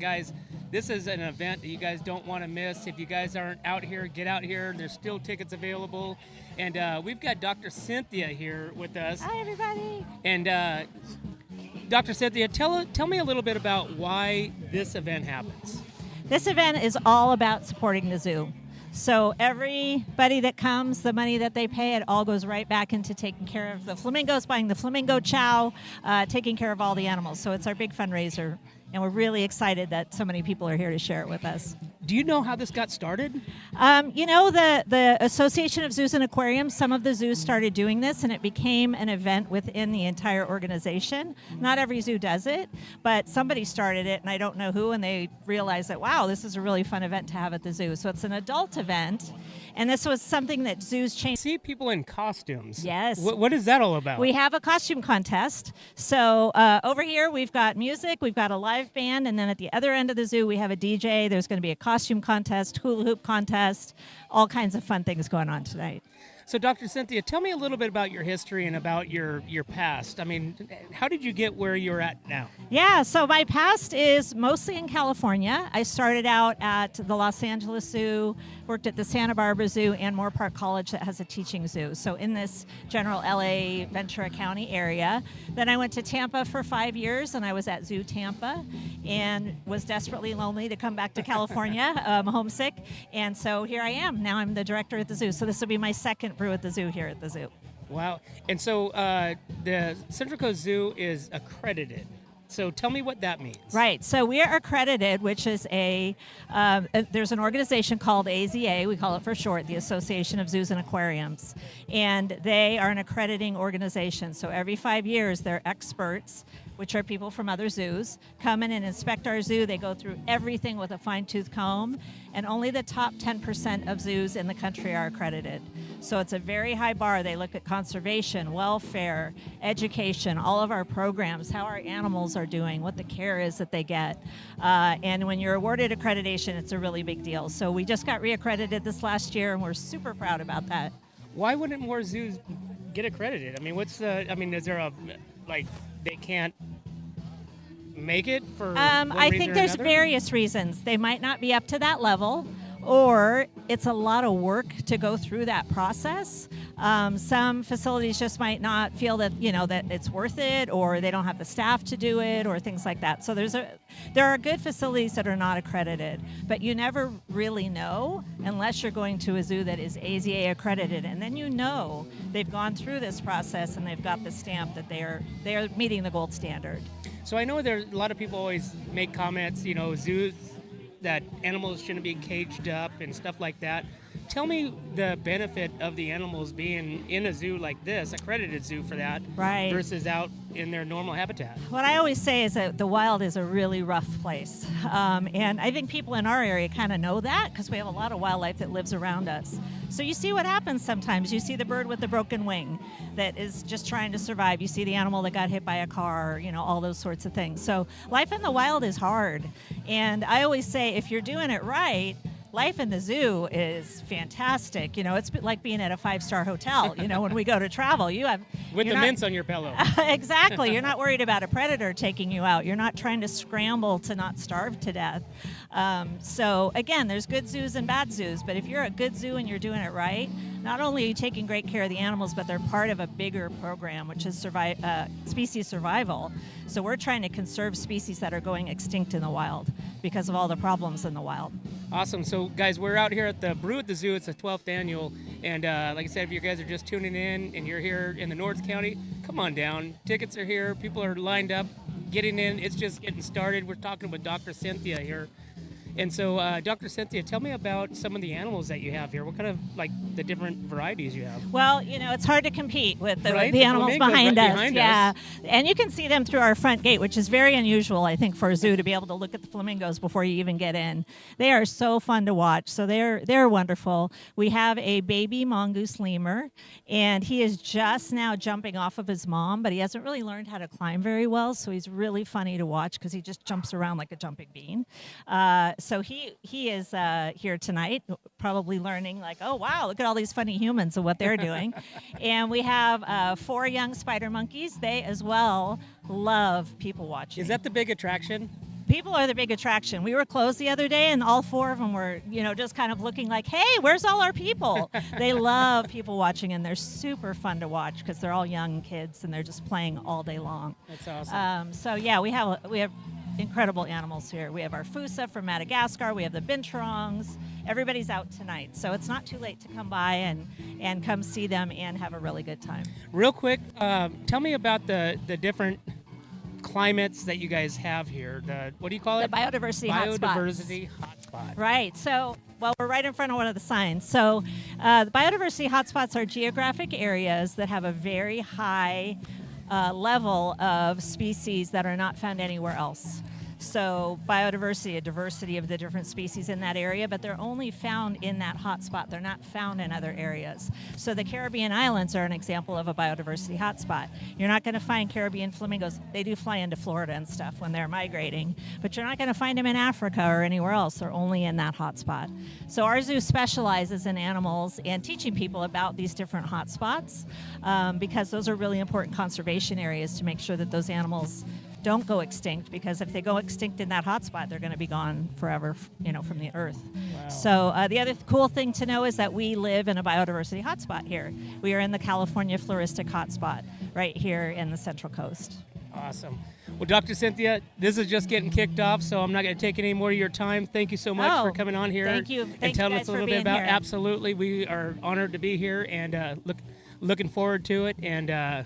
Guys, this is an event that you guys don't want to miss. If you guys aren't out here, get out here. There's still tickets available. And we've got Dr. Cynthia here with us. Hi, everybody. And Dr. Cynthia, tell me a little bit about why this event happens. This event is all about supporting the zoo. So everybody that comes, the money that they pay, it all goes right back into taking care of the flamingos, buying the flamingo chow, taking care of all the animals. So it's our big fundraiser, and we're really excited that so many people are here to share it with us. Do you know how this got started? The Association of Zoos and Aquariums, some of the zoos started doing this, and it became an event within the entire organization. Not every zoo does it, but somebody started it, and I don't know who, and they realized that, wow, this is a really fun event to have at the zoo. So it's an adult event, and this was something that zoos changed. See people in costumes. Yes. What is that all about? We have a costume contest. So over here, we've got music, we've got a live band, and then at the other end of the zoo, we have a DJ. There's going to be a costume contest, hula hoop contest, all kinds of fun things going on tonight. So, Dr. Cynthia, tell me a little bit about your history and about your past. I mean, how did you get where you're at now? Yeah, so my past is mostly in California. I started out at the Los Angeles Zoo, worked at the Santa Barbara Zoo, and Moore Park College that has a teaching zoo. So in this general LA, Ventura County area. Then I went to Tampa for 5 years, and I was at Zoo Tampa and was desperately lonely to come back to California, homesick. And so here I am. Now I'm the director at the zoo. So this will be my second brew at the zoo here at the zoo. Wow. And so the Central Coast Zoo is accredited. So tell me what that means. Right. So we are accredited, which is there's an organization called AZA, we call it for short, the Association of Zoos and Aquariums. And they are an accrediting organization. So every 5 years, their experts, which are people from other zoos, come in and inspect our zoo. They go through everything with a fine-tooth comb, and only the top 10% of zoos in the country are accredited. So it's a very high bar. They look at conservation, welfare, education, all of our programs, how our animals are doing, what the care is that they get. And when you're awarded accreditation, it's a really big deal. So we just got reaccredited this last year, and we're super proud about that. Why wouldn't more zoos get accredited? I mean, is there a, they can't make it for I think there's various reasons. They might not be up to that level, or it's a lot of work to go through that process. Some facilities just might not feel that that it's worth it, or they don't have the staff to do it, or things like that. So there are good facilities that are not accredited, but you never really know unless you're going to a zoo that is AZA accredited, and then they've gone through this process and they've got the stamp that they are meeting the gold standard. So I know a lot of people always make comments, zoos, that animals shouldn't be caged up and stuff like that. Tell me the benefit of the animals being in a zoo like this, accredited zoo for that, right, versus out in their normal habitat. What I always say is that the wild is a really rough place. And I think people in our area kind of know that because we have a lot of wildlife that lives around us. So you see what happens sometimes. You see the bird with the broken wing that is just trying to survive. You see the animal that got hit by a car, all those sorts of things. So life in the wild is hard. And I always say if you're doing it right, life in the zoo is fantastic. It's like being at a 5-star hotel. When we go to travel, with the mints on your pillow. Exactly. You're not worried about a predator taking you out. You're not trying to scramble to not starve to death. So again, there's good zoos and bad zoos. But if you're a good zoo and you're doing it right, not only are you taking great care of the animals, but they're part of a bigger program, which is species survival. So we're trying to conserve species that are going extinct in the wild because of all the problems in the wild. Awesome. So, guys, we're out here at the Brew at the Zoo. It's the 12th annual. And like I said, if you guys are just tuning in and you're here in the North County, come on down. Tickets are here. People are lined up, getting in. It's just getting started. We're talking with Dr. Cynthia here. And so, Dr. Cynthia, tell me about some of the animals that you have here. What kind of, the different varieties you have? Well, it's hard to compete with the Right? animals behind us. Behind yeah, us. And you can see them through our front gate, which is very unusual, I think, for a zoo to be able to look at the flamingos before you even get in. They are so fun to watch. So they're wonderful. We have a baby mongoose lemur, and he is just now jumping off of his mom, but he hasn't really learned how to climb very well. So he's really funny to watch because he just jumps around like a jumping bean. So he is here tonight, probably learning oh, wow, look at all these funny humans and what they're doing. And we have 4 young spider monkeys. They as well love people watching. Is that the big attraction? people are the big attraction. We were closed the other day, and all 4 of them were, just kind of looking like, hey, where's all our people? They love people watching, and they're super fun to watch because they're all young kids, and they're just playing all day long. That's awesome. So yeah, we have incredible animals here. We have our Fusa from Madagascar. We have the binturongs. Everybody's out tonight, so it's not too late to come by and come see them and have a really good time. Real quick, tell me about the different climates that you guys have here. What do you call it? The biodiversity hotspots. Biodiversity hotspot. Right. So, we're right in front of one of the signs. So, the biodiversity hotspots are geographic areas that have a very high level of species that are not found anywhere else. So biodiversity, a diversity of the different species in that area, but they're only found in that hotspot. They're not found in other areas. So the Caribbean islands are an example of a biodiversity hotspot. You're not going to find Caribbean flamingos. They do fly into Florida and stuff when they're migrating, but you're not going to find them in Africa or anywhere else. They're only in that hotspot. So our zoo specializes in animals and teaching people about these different hotspots because those are really important conservation areas to make sure that those animals don't go extinct, because if they go extinct in that hotspot, they're going to be gone forever, from the earth. Wow. So the other cool thing to know is that we live in a biodiversity hotspot here. We are in the California floristic hotspot right here in the Central Coast. Awesome. Well, Dr. Cynthia, this is just getting kicked off, so I'm not going to take any more of your time. Thank you so much for coming on here. Thank you. And telling us a little bit about here. Absolutely. We are honored to be here and looking forward to it, and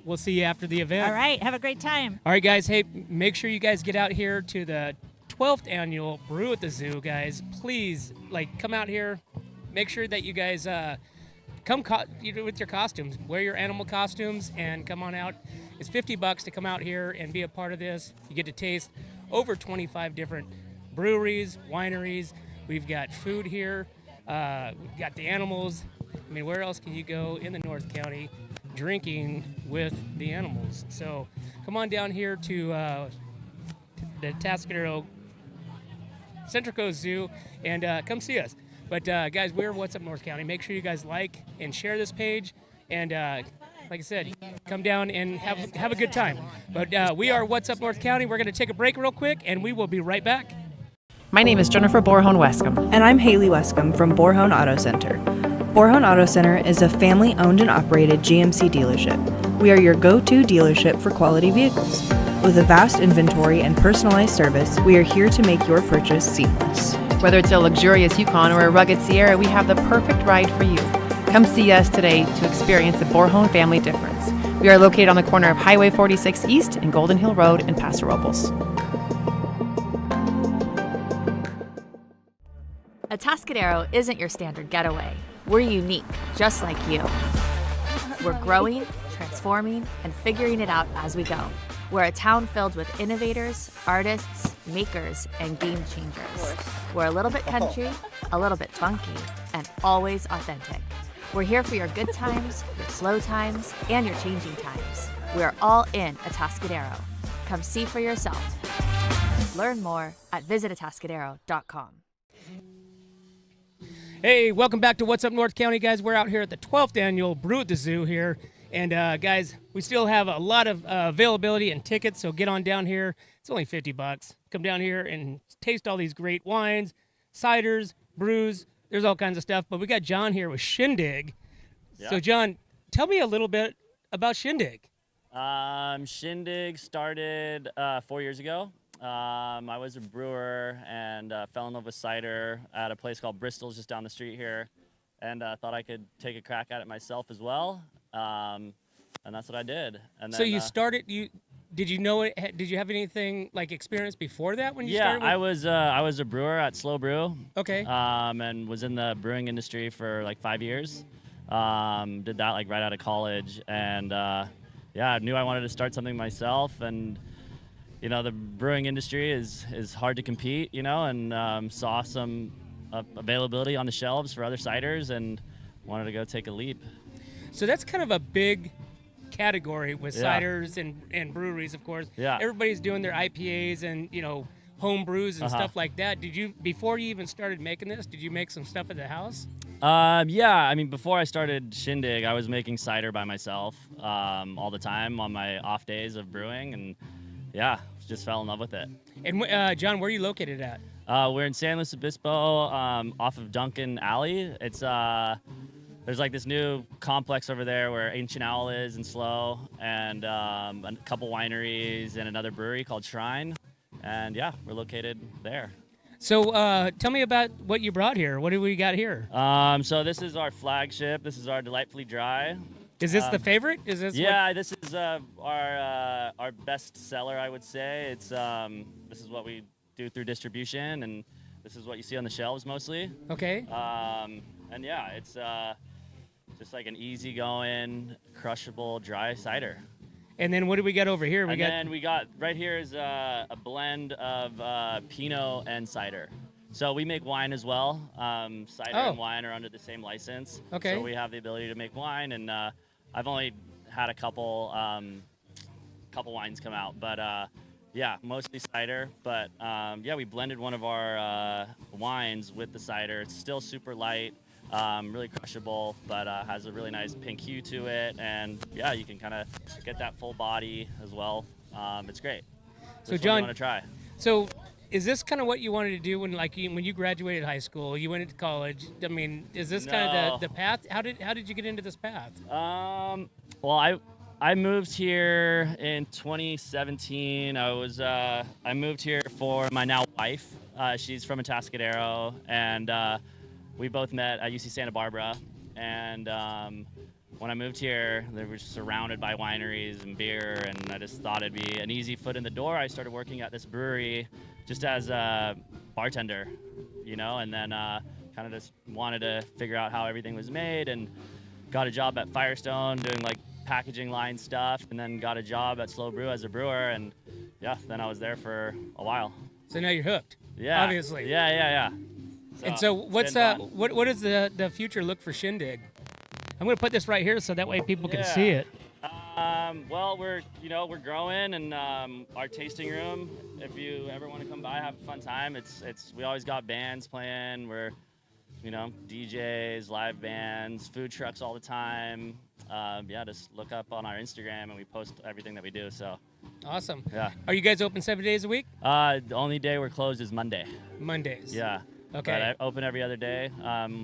we'll see you after the event. All right. Have a great time. All right, guys. Hey, make sure you guys get out here to the 12th annual Brew at the Zoo, guys. Please, come out here. Make sure that you guys come with your costumes. Wear your animal costumes and come on out. It's $50 to come out here and be a part of this. You get to taste over 25 different breweries, wineries. We've got food here. We've got the animals. I mean, where else can you go in the North County drinking with the animals? So come on down here to the Atascadero Central Coast Zoo and come see us. But guys, we're What's Up North County. Make sure you guys like and share this page. And like I said, come down and have a good time. But we are What's Up North County. We're going to take a break real quick, and we will be right back. My name is Jennifer Borhone-Wescombe. And I'm Haley Wescombe from Borhone Auto Center. Borhone Auto Center is a family-owned and operated GMC dealership. We are your go-to dealership for quality vehicles. With a vast inventory and personalized service, we are here to make your purchase seamless. Whether it's a luxurious Yukon or a rugged Sierra, we have the perfect ride for you. Come see us today to experience the Borhone family difference. We are located on the corner of Highway 46 East and Golden Hill Road in Paso Robles. Atascadero isn't your standard getaway. We're unique, just like you. We're growing, transforming, and figuring it out as we go. We're a town filled with innovators, artists, makers, and game changers. We're a little bit country, a little bit funky, and always authentic. We're here for your good times, your slow times, and your changing times. We're all in Atascadero. Come see for yourself. Learn more at visitatascadero.com. Hey, welcome back to What's Up North County, guys. We're out here at the 12th annual Brew at the Zoo here. And, guys, we still have a lot of availability and tickets, so get on down here. It's only $50. Come down here and taste all these great wines, ciders, brews. There's all kinds of stuff. But we got John here with Shindig. Yeah. So, John, tell me a little bit about Shindig. Shindig started 4 years ago. I was a brewer and fell in love with cider at a place called Bristol's just down the street here, and thought I could take a crack at it myself as well. And that's what I did. And then, so you started. Did you know it? Did you have anything like experience before that when you started? Yeah, I was a brewer at Slow Brew. Okay. And was in the brewing industry for like 5 years. Did that like right out of college, and I knew I wanted to start something myself. And you know, the brewing industry is hard to compete, you know, and saw some availability on the shelves for other ciders and wanted to go take a leap. So that's kind of a big category with ciders and breweries, of course. Yeah. Everybody's doing their IPAs and, you know, home brews and stuff like that. Did you, before you even started making this, did you make some stuff at the house? Yeah, I mean, before I started Shindig, I was making cider by myself all the time on my off days of brewing, and yeah, just fell in love with it. And John, where are you located at? We're in San Luis Obispo, off of Duncan Alley. It's there's like this new complex over there where Ancient Owl is and Slow, and a couple wineries and another brewery called Shrine. And yeah, we're located there. So tell me about what you brought here. What do we got here? So this is our flagship. This is our Delightfully Dry. Is this the favorite? Is this? Yeah, this is our best seller, I would say. It's this is what we do through distribution, and this is what you see on the shelves mostly. Okay. And yeah, it's just like an easygoing, crushable dry cider. And then what do we got over here? Then we got right here is a blend of Pinot and cider. So we make wine as well. Cider and wine are under the same license. Okay. So we have the ability to make wine, and I've only had a couple wines come out, but yeah, mostly cider. But yeah, we blended one of our wines with the cider. It's still super light. Really crushable, but has a really nice pink hue to it, and yeah, you can kind of get that full body as well. It's great. So Which one do John, you want to try? So is this kind of what you wanted to do when you graduated high school? You went into college. I mean, is this kind of the path? How did you get into this path? Well, I moved here in 2017. I moved here for my now wife. She's from Atascadero, and we both met at UC Santa Barbara, and when I moved here, they were surrounded by wineries and beer, and I just thought it'd be an easy foot in the door. I started working at this brewery just as a bartender, and then kind of just wanted to figure out how everything was made, and got a job at Firestone doing like packaging line stuff, and then got a job at Slow Brew as a brewer, and yeah, then I was there for a while. So now you're hooked. Yeah. Obviously. Yeah. And so what does the future look for Shindig? I'm going to put this right here so that way people can see it. Well, we're growing, and our tasting room, if you ever want to come by, have a fun time. We always got bands playing. We're DJs, live bands, food trucks all the time. Yeah, just look up on our Instagram, and we post everything that we do. So awesome. Yeah. Are you guys open 7 days a week? The only day we're closed is Monday. Mondays. Yeah. Okay. But I open every other day.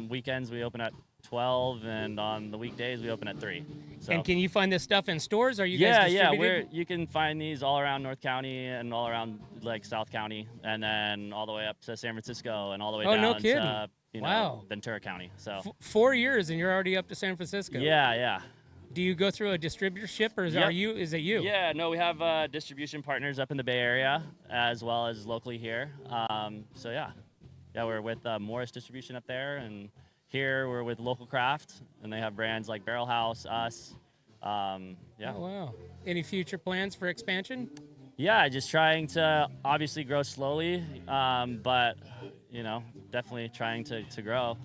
Weekends we open at 12, and on the weekdays we open at 3. So. And can you find this stuff in stores? Are you guys distributed? You can find these all around North County and all around like South County, and then all the way up to San Francisco and all the way down no kidding. to Wow. Ventura County. So 4 years and you're already up to San Francisco. Yeah. Do you go through a distributorship, or is Yep. it you? Yeah, no, we have distribution partners up in the Bay Area as well as locally here. So yeah, we're with Morris Distribution up there, and here we're with Local Craft, and they have brands like Barrel House, us. Yeah. Oh, wow. Any future plans for expansion? Yeah, just trying to obviously grow slowly, but definitely trying to grow,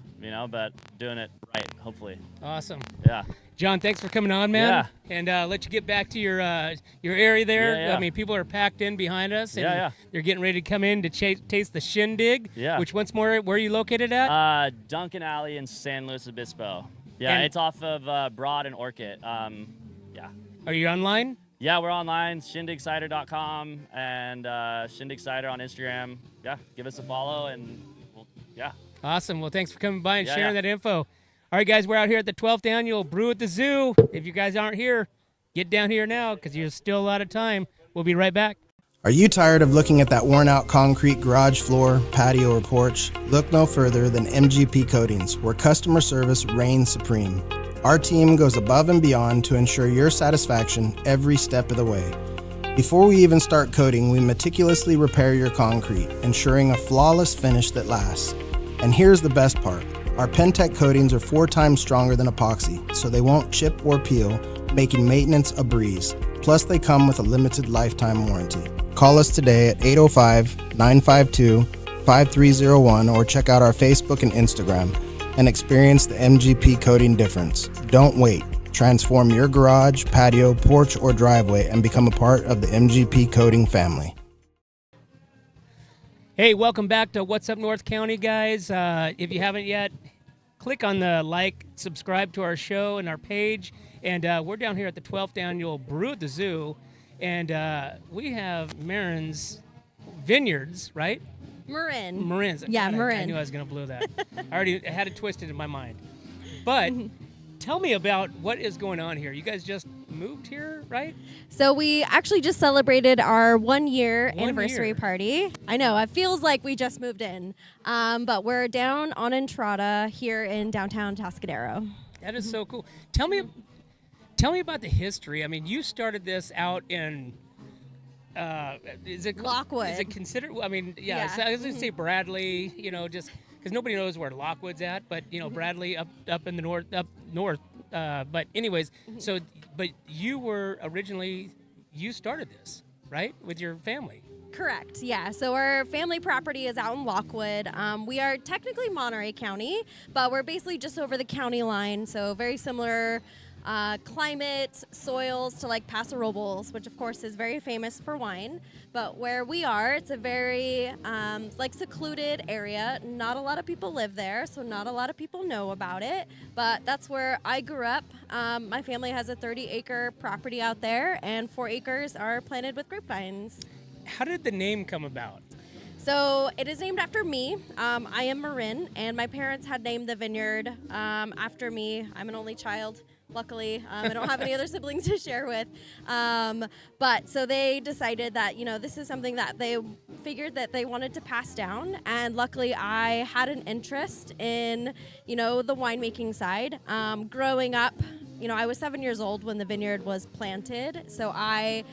but doing it right, hopefully. Awesome. Yeah. John, thanks for coming on, man. Yeah. And let you get back to your area there. Yeah. I mean, people are packed in behind us, and Yeah. they're getting ready to come in to taste the Shindig. Yeah. Which, once more, where are you located at? Duncan Alley in San Luis Obispo. Yeah, And- it's off of Broad and Orchid. Yeah. Are you online? Yeah, we're online, shindigcider.com, and Shindig Cider on Instagram. Yeah, give us a follow, and yeah. Awesome. Well, thanks for coming by and Yeah, sharing yeah. that info. All right, guys, we're out here at the 12th annual Brew at the Zoo. If you guys aren't here, get down here now because there's still a lot of time. We'll be right back. Are you tired of looking at that worn-out concrete garage floor, patio, or porch? Look no further than MGP Coatings, where customer service reigns supreme. Our team goes above and beyond to ensure your satisfaction every step of the way. Before we even start coating, we meticulously repair your concrete, ensuring a flawless finish that lasts. And here's the best part. Our Pentec coatings are 4 times stronger than epoxy, so they won't chip or peel, making maintenance a breeze. Plus, they come with a limited lifetime warranty. Call us today at 805-952-5301 or check out our Facebook and Instagram and experience the MGP coating difference. Don't wait. Transform your garage, patio, porch, or driveway and become a part of the MGP coating family. Hey, welcome back to What's Up North County, guys. If you haven't yet, click on the subscribe to our show and our page. And we're down here at the 12th annual Brew at the Zoo. And we have Marin's Vineyards, right? Marin's. Yeah, God, I Marin. knew I was going to blow that. I already had it twisted in my mind. But tell me about what is going on here. You guys just moved here, right? So we actually just celebrated our 1 year 1 anniversary year. party. I know, it feels like we just moved in. But we're down on Entrada here in downtown Tascadero. That is so cool. Tell me about the history. I mean, you started this out in is it Lockwood. Is it considered? I mean, Yeah. So I was going to say Bradley. Just because nobody knows where Lockwood's at, but Bradley up in the north. But anyways, but you were originally you started this right with your family. Correct, yeah. So our family property is out in Lockwood. We are technically Monterey County, but we're basically just over the county line, so very similar climate, soils to like Paso Robles, which of course is very famous for wine. But where we are, it's a very like secluded area. Not a lot of people live there, so not a lot of people know about it. But that's where I grew up. My family has a 30-acre property out there, and 4 acres are planted with grapevines. How did the name come about? So it is named after me. I am Marin, and my parents had named the vineyard after me. I'm an only child. Luckily, I don't have any other siblings to share with. But so they decided that, this is something that they figured that they wanted to pass down. And luckily, I had an interest in, the winemaking side. Growing up, I was 7 years old when the vineyard was planted. So I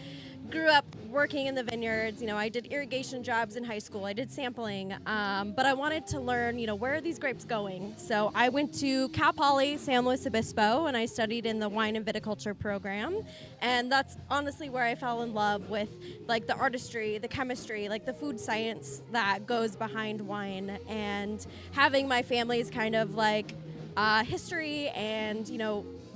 grew up working in the vineyards. I did irrigation jobs in high school. I did sampling, but I wanted to learn, where are these grapes going? So I went to Cal Poly San Luis Obispo, and I studied in the wine and viticulture program. And that's honestly where I fell in love with, like, the artistry, the chemistry, like the food science that goes behind wine, and having my family's kind of like history and,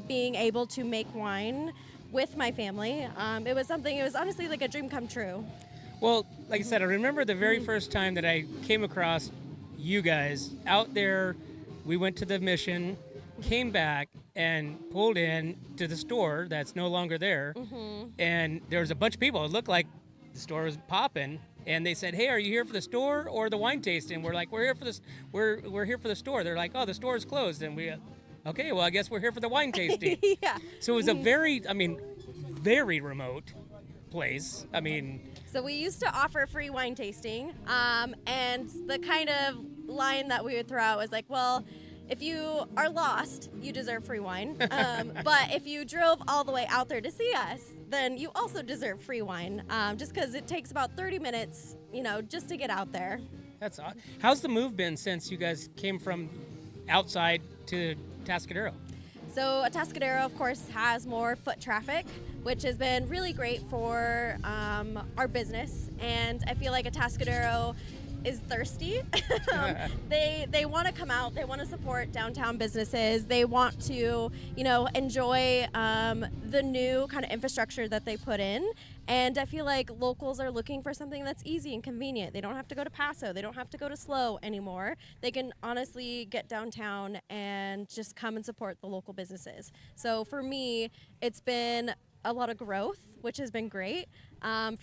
being able to make wine with my family. It was honestly like a dream come true. Well, like I said, I remember the very first time that I came across you guys out there. We went to the mission, came back, and pulled in to the store that's no longer there. And there was a bunch of people. It looked like the store was popping. And they said, "Hey, are you here for the store or the wine tasting?" We're like, "We're here for this. We're here for the store." They're like, "Oh, the store is closed." And we, okay, well, I guess we're here for the wine tasting. Yeah. So it was a very remote place. So we used to offer free wine tasting, and the kind of line that we would throw out was like, well, if you are lost, you deserve free wine. But if you drove all the way out there to see us, then you also deserve free wine, just because it takes about 30 minutes, just to get out there. That's odd. How's the move been since you guys came from outside to Tascadero? So Atascadero, of course, has more foot traffic, which has been really great for our business. And I feel like Atascadero is thirsty. They want to come out. They want to support downtown businesses. They want to, enjoy the new kind of infrastructure that they put in. And I feel like locals are looking for something that's easy and convenient. They don't have to go to Paso. They don't have to go to SLO anymore. They can honestly get downtown and just come and support the local businesses. So for me, it's been a lot of growth, which has been great.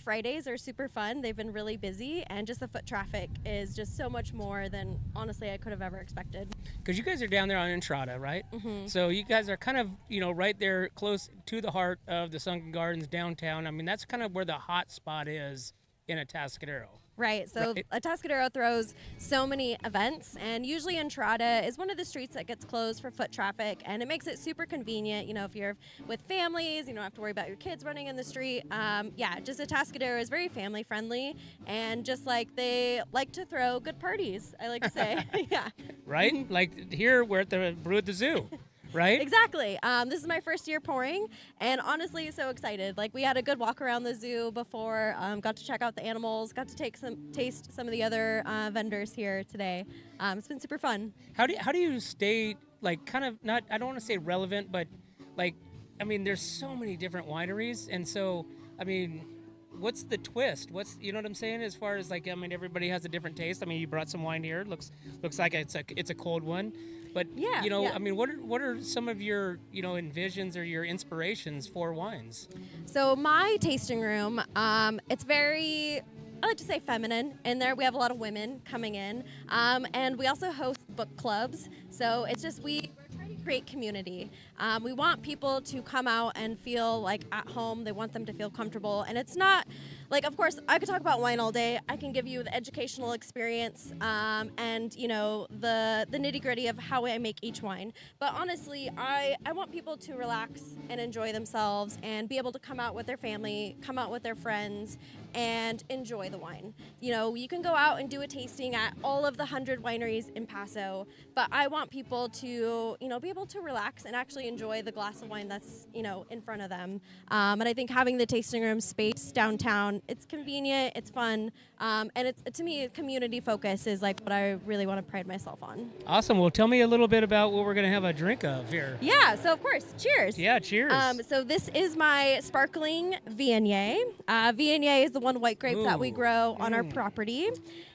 Fridays are super fun. They've been really busy, and just the foot traffic is just so much more than honestly I could have ever expected. Because you guys are down there on Entrada, right? So you guys are kind of, right there close to the heart of the Sunken Gardens downtown. That's kind of where the hot spot is in Atascadero. Right. So Right. Atascadero throws so many events, and usually Entrada is one of the streets that gets closed for foot traffic, and it makes it super convenient. If you're with families, you don't have to worry about your kids running in the street. Just Atascadero is very family friendly, and just like they like to throw good parties, I like to say. Yeah. Right? Like here, we're at the Brew at the Zoo, right? Exactly. This is my first year pouring, and honestly, so excited. Like, we had a good walk around the zoo before, got to check out the animals, got to taste some of the other vendors here today. It's been super fun. How do you stay, like, kind of not, I don't want to say relevant, but, like, there's so many different wineries, and so, what's the twist? What's, you know what I'm saying? As far as like, I mean, everybody has a different taste. I mean, you brought some wine here. Looks like it's a cold one, but Yeah, you know, yeah. I mean, what are some of your, you know, envisions or your inspirations for wines? So my tasting room, it's very, I like to say feminine. In there, we have a lot of women coming in, and we also host book clubs. So it's just we're trying to create community. We want people to come out and feel like at home. They want them to feel comfortable, and it's not like, of course, I could talk about wine all day. I can give you the educational experience, and you know the nitty gritty of how I make each wine. But honestly, I want people to relax and enjoy themselves and be able to come out with their family, come out with their friends, and enjoy the wine. You know, you can go out and do a tasting at all of the 100 wineries in Paso, but I want people to, you know, be able to relax and actually enjoy the glass of wine that's, you know, in front of them. And I think having the tasting room space downtown, it's convenient, it's fun, and it's, to me, community focus is like what I really want to pride myself on. Awesome. Well, tell me a little bit about what we're gonna have a drink of here. Yeah, so of course, cheers. Yeah, cheers. So this is my sparkling Viognier. Viognier is the one white grape that we Ooh. grow on our property.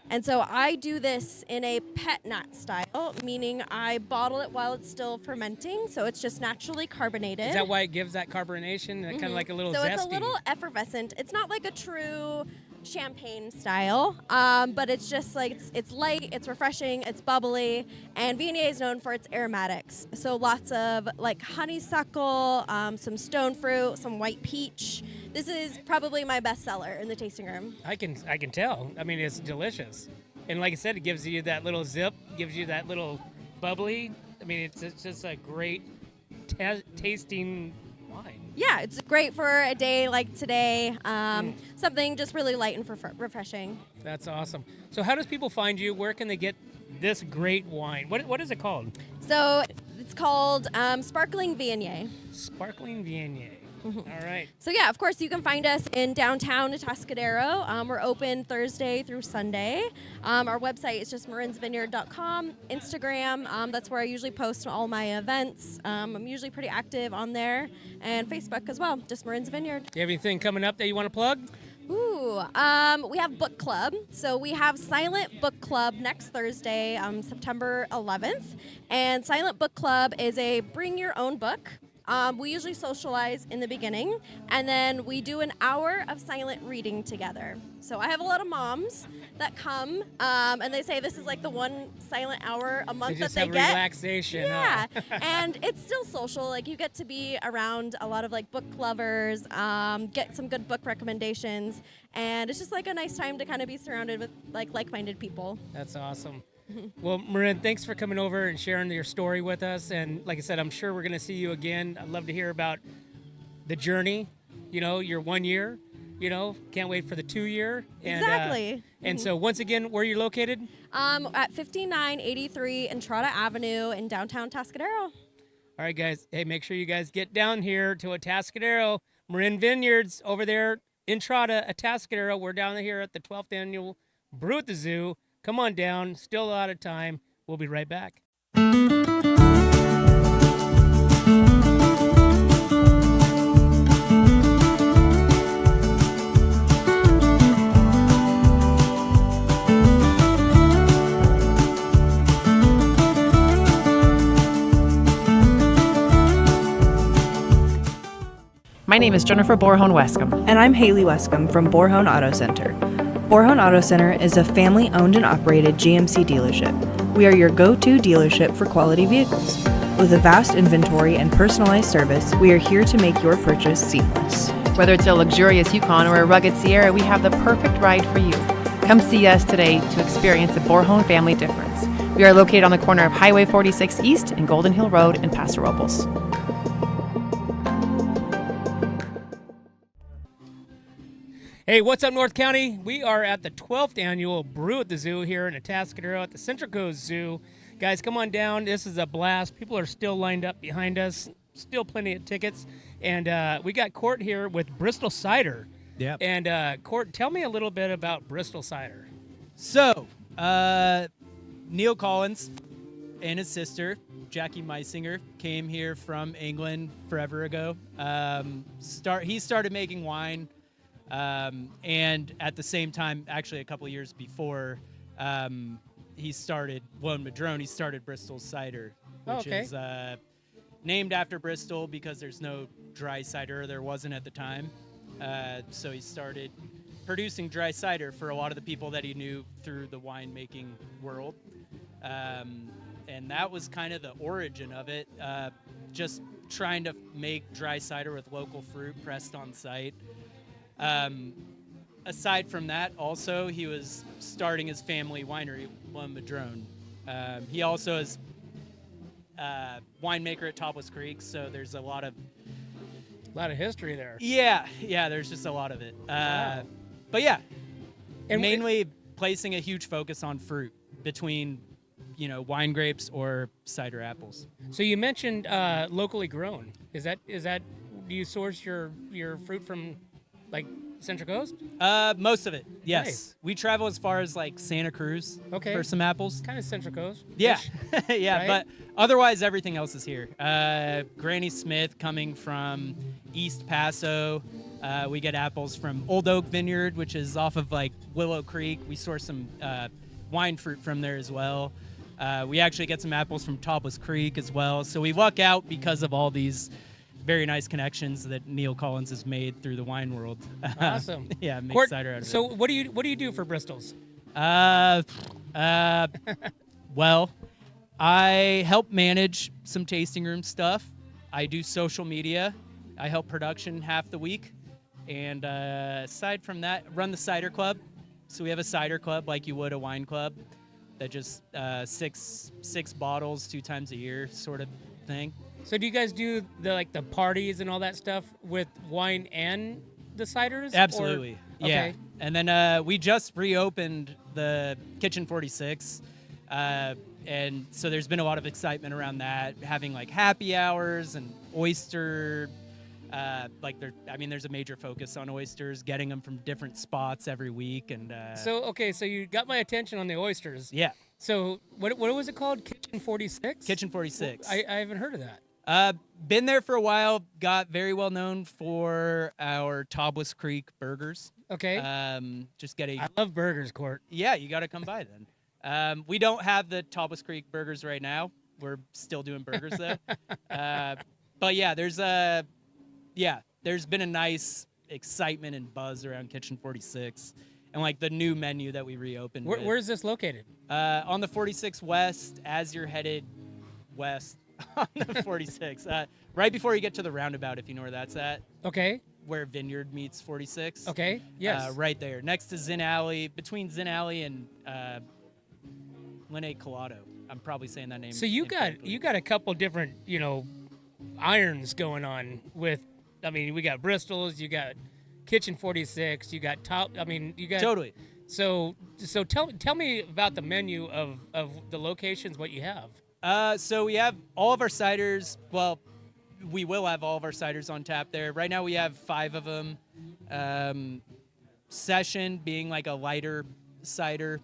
And so I do this in a pet nat style, meaning I bottle it while it's still fermenting, so it's just naturally carbonated. Is that why it gives that carbonation? Kind of like a little So zesty. it's a little effervescent. It's not like a true champagne style, but it's just like it's light, it's refreshing, it's bubbly, and Viognier is known for its aromatics. So lots of like honeysuckle, some stone fruit, some white peach. This is probably my best seller in the tasting room. I can tell. I mean, it's delicious, and like I said, it gives you that little zip, gives you that little bubbly. I mean, it's just a great tasting wine. Yeah, it's great for a day like today. Something just really light and refreshing. That's awesome. So, how does people find you? Where can they get this great wine? What is it called? So it's called Sparkling Viognier. Sparkling Viognier. All right. So yeah, of course, you can find us in downtown Atascadero. We're open Thursday through Sunday. Our website is just marinsvineyard.com. Instagram, that's where I usually post all my events. I'm usually pretty active on there. And Facebook as well, just Marin's Vineyard. Do you have anything coming up that you want to plug? Ooh, we have book club. So we have Silent Book Club next Thursday, September 11th. And Silent Book Club is a bring your own book. We usually socialize in the beginning, and then we do an hour of silent reading together. So I have a lot of moms that come, and they say this is like the one silent hour a month Just that they have get. relaxation. Yeah, Huh? and it's still social. Like you get to be around a lot of like book lovers, get some good book recommendations, and it's just like a nice time to kind of be surrounded with like-minded people. That's awesome. Well, Marin, thanks for coming over and sharing your story with us. And like I said, I'm sure we're going to see you again. I'd love to hear about the journey, you know, your 1 year, you know, can't wait for the 2 year. And, Exactly. And so once again, where are you located? At 5983 Entrada Avenue in downtown Atascadero. All right, guys. Hey, make sure you guys get down here to Atascadero, Marin Vineyards over there, Entrada, Atascadero. We're down here at the 12th annual Brew at the Zoo. Come on down. Still a lot of time. We'll be right back. My name is Jennifer Borhone-Wescombe. And I'm Haley Wescombe from Borhone Auto Center. Borhone Auto Center is a family-owned and operated GMC dealership. We are your go-to dealership for quality vehicles. With a vast inventory and personalized service, we are here to make your purchase seamless. Whether it's a luxurious Yukon or a rugged Sierra, we have the perfect ride for you. Come see us today to experience the Borhone family difference. We are located on the corner of Highway 46 East and Golden Hill Road in Paso Robles. Hey, what's up, North County? We are at the 12th annual Brew at the Zoo here in Atascadero at the Central Coast Zoo. Guys, come on down. This is a blast. People are still lined up behind us. Still plenty of tickets. And we got Court here with Bristol Cider. Yep. And Court, tell me a little bit about Bristol Cider. So, Neil Collins and his sister, Jackie Meisinger, came here from England forever ago. He started making wine And at the same time, actually a couple of years before he started Madrone, he started Bristol Cider, which is named after Bristol because there's no dry cider. There wasn't at the time. So he started producing dry cider for a lot of the people that he knew through the winemaking world. And that was kind of the origin of it. Just trying to make dry cider with local fruit pressed on site. Aside from that, also, he was starting his family winery, One Madrone. He also is winemaker at Topless Creek, so there's a lot of history there. Yeah, there's just a lot of it. Wow. But yeah, And mainly placing a huge focus on fruit between, wine grapes or cider apples. So you mentioned locally grown. Is that do you source your fruit from like Central Coast? Most of it, yes. Nice. We travel as far as like Santa Cruz for some apples. Kind of Central Coast. Yeah, yeah, right? but otherwise everything else is here. Granny Smith coming from East Paso. We get apples from Old Oak Vineyard, which is off of like Willow Creek. We source some wine fruit from there as well. We actually get some apples from Topless Creek as well. So we luck out because of all these very nice connections that Neil Collins has made through the wine world. Awesome. Yeah, make Court, cider out of it. so what do you do for Bristols? Well, I help manage some tasting room stuff. I do social media. I help production half the week. And aside from that, run the cider club. So we have a cider club like you would a wine club that just six bottles 2 times a year sort of thing. So do you guys do the parties and all that stuff with wine and the ciders? Absolutely. Or, yeah. okay. And then we just reopened the Kitchen 46. And so there's been a lot of excitement around that, having like happy hours and oyster. There's a major focus on oysters, getting them from different spots every week. And so you got my attention on the oysters. Yeah. So what was it called? Kitchen 46? Kitchen 46. I haven't heard of that. Been there for a while. Got very well known for our Topless Creek burgers. Okay. I love burgers, Court. Yeah, you got to come by then. We don't have the Topless Creek burgers right now. We're still doing burgers though. But yeah, there's been a nice excitement and buzz around Kitchen 46 and like the new menu that we reopened. Where's this located? On the 46 West, as you're headed west on the 46. Right before you get to the roundabout, if you know where that's at. Okay. Where Vineyard meets 46. Okay, yes. Right there, next to Zinn Alley, between Zinn Alley and Linnae Collado. I'm probably saying that name. So you got a couple different, irons going on with, we got Bristol's, you got Kitchen 46, you got Totally. So tell me about the menu of the locations, what you have. So we have all of our ciders. Well, we will have all of our ciders on tap there. Right now we have 5 of them. Session being like a lighter cider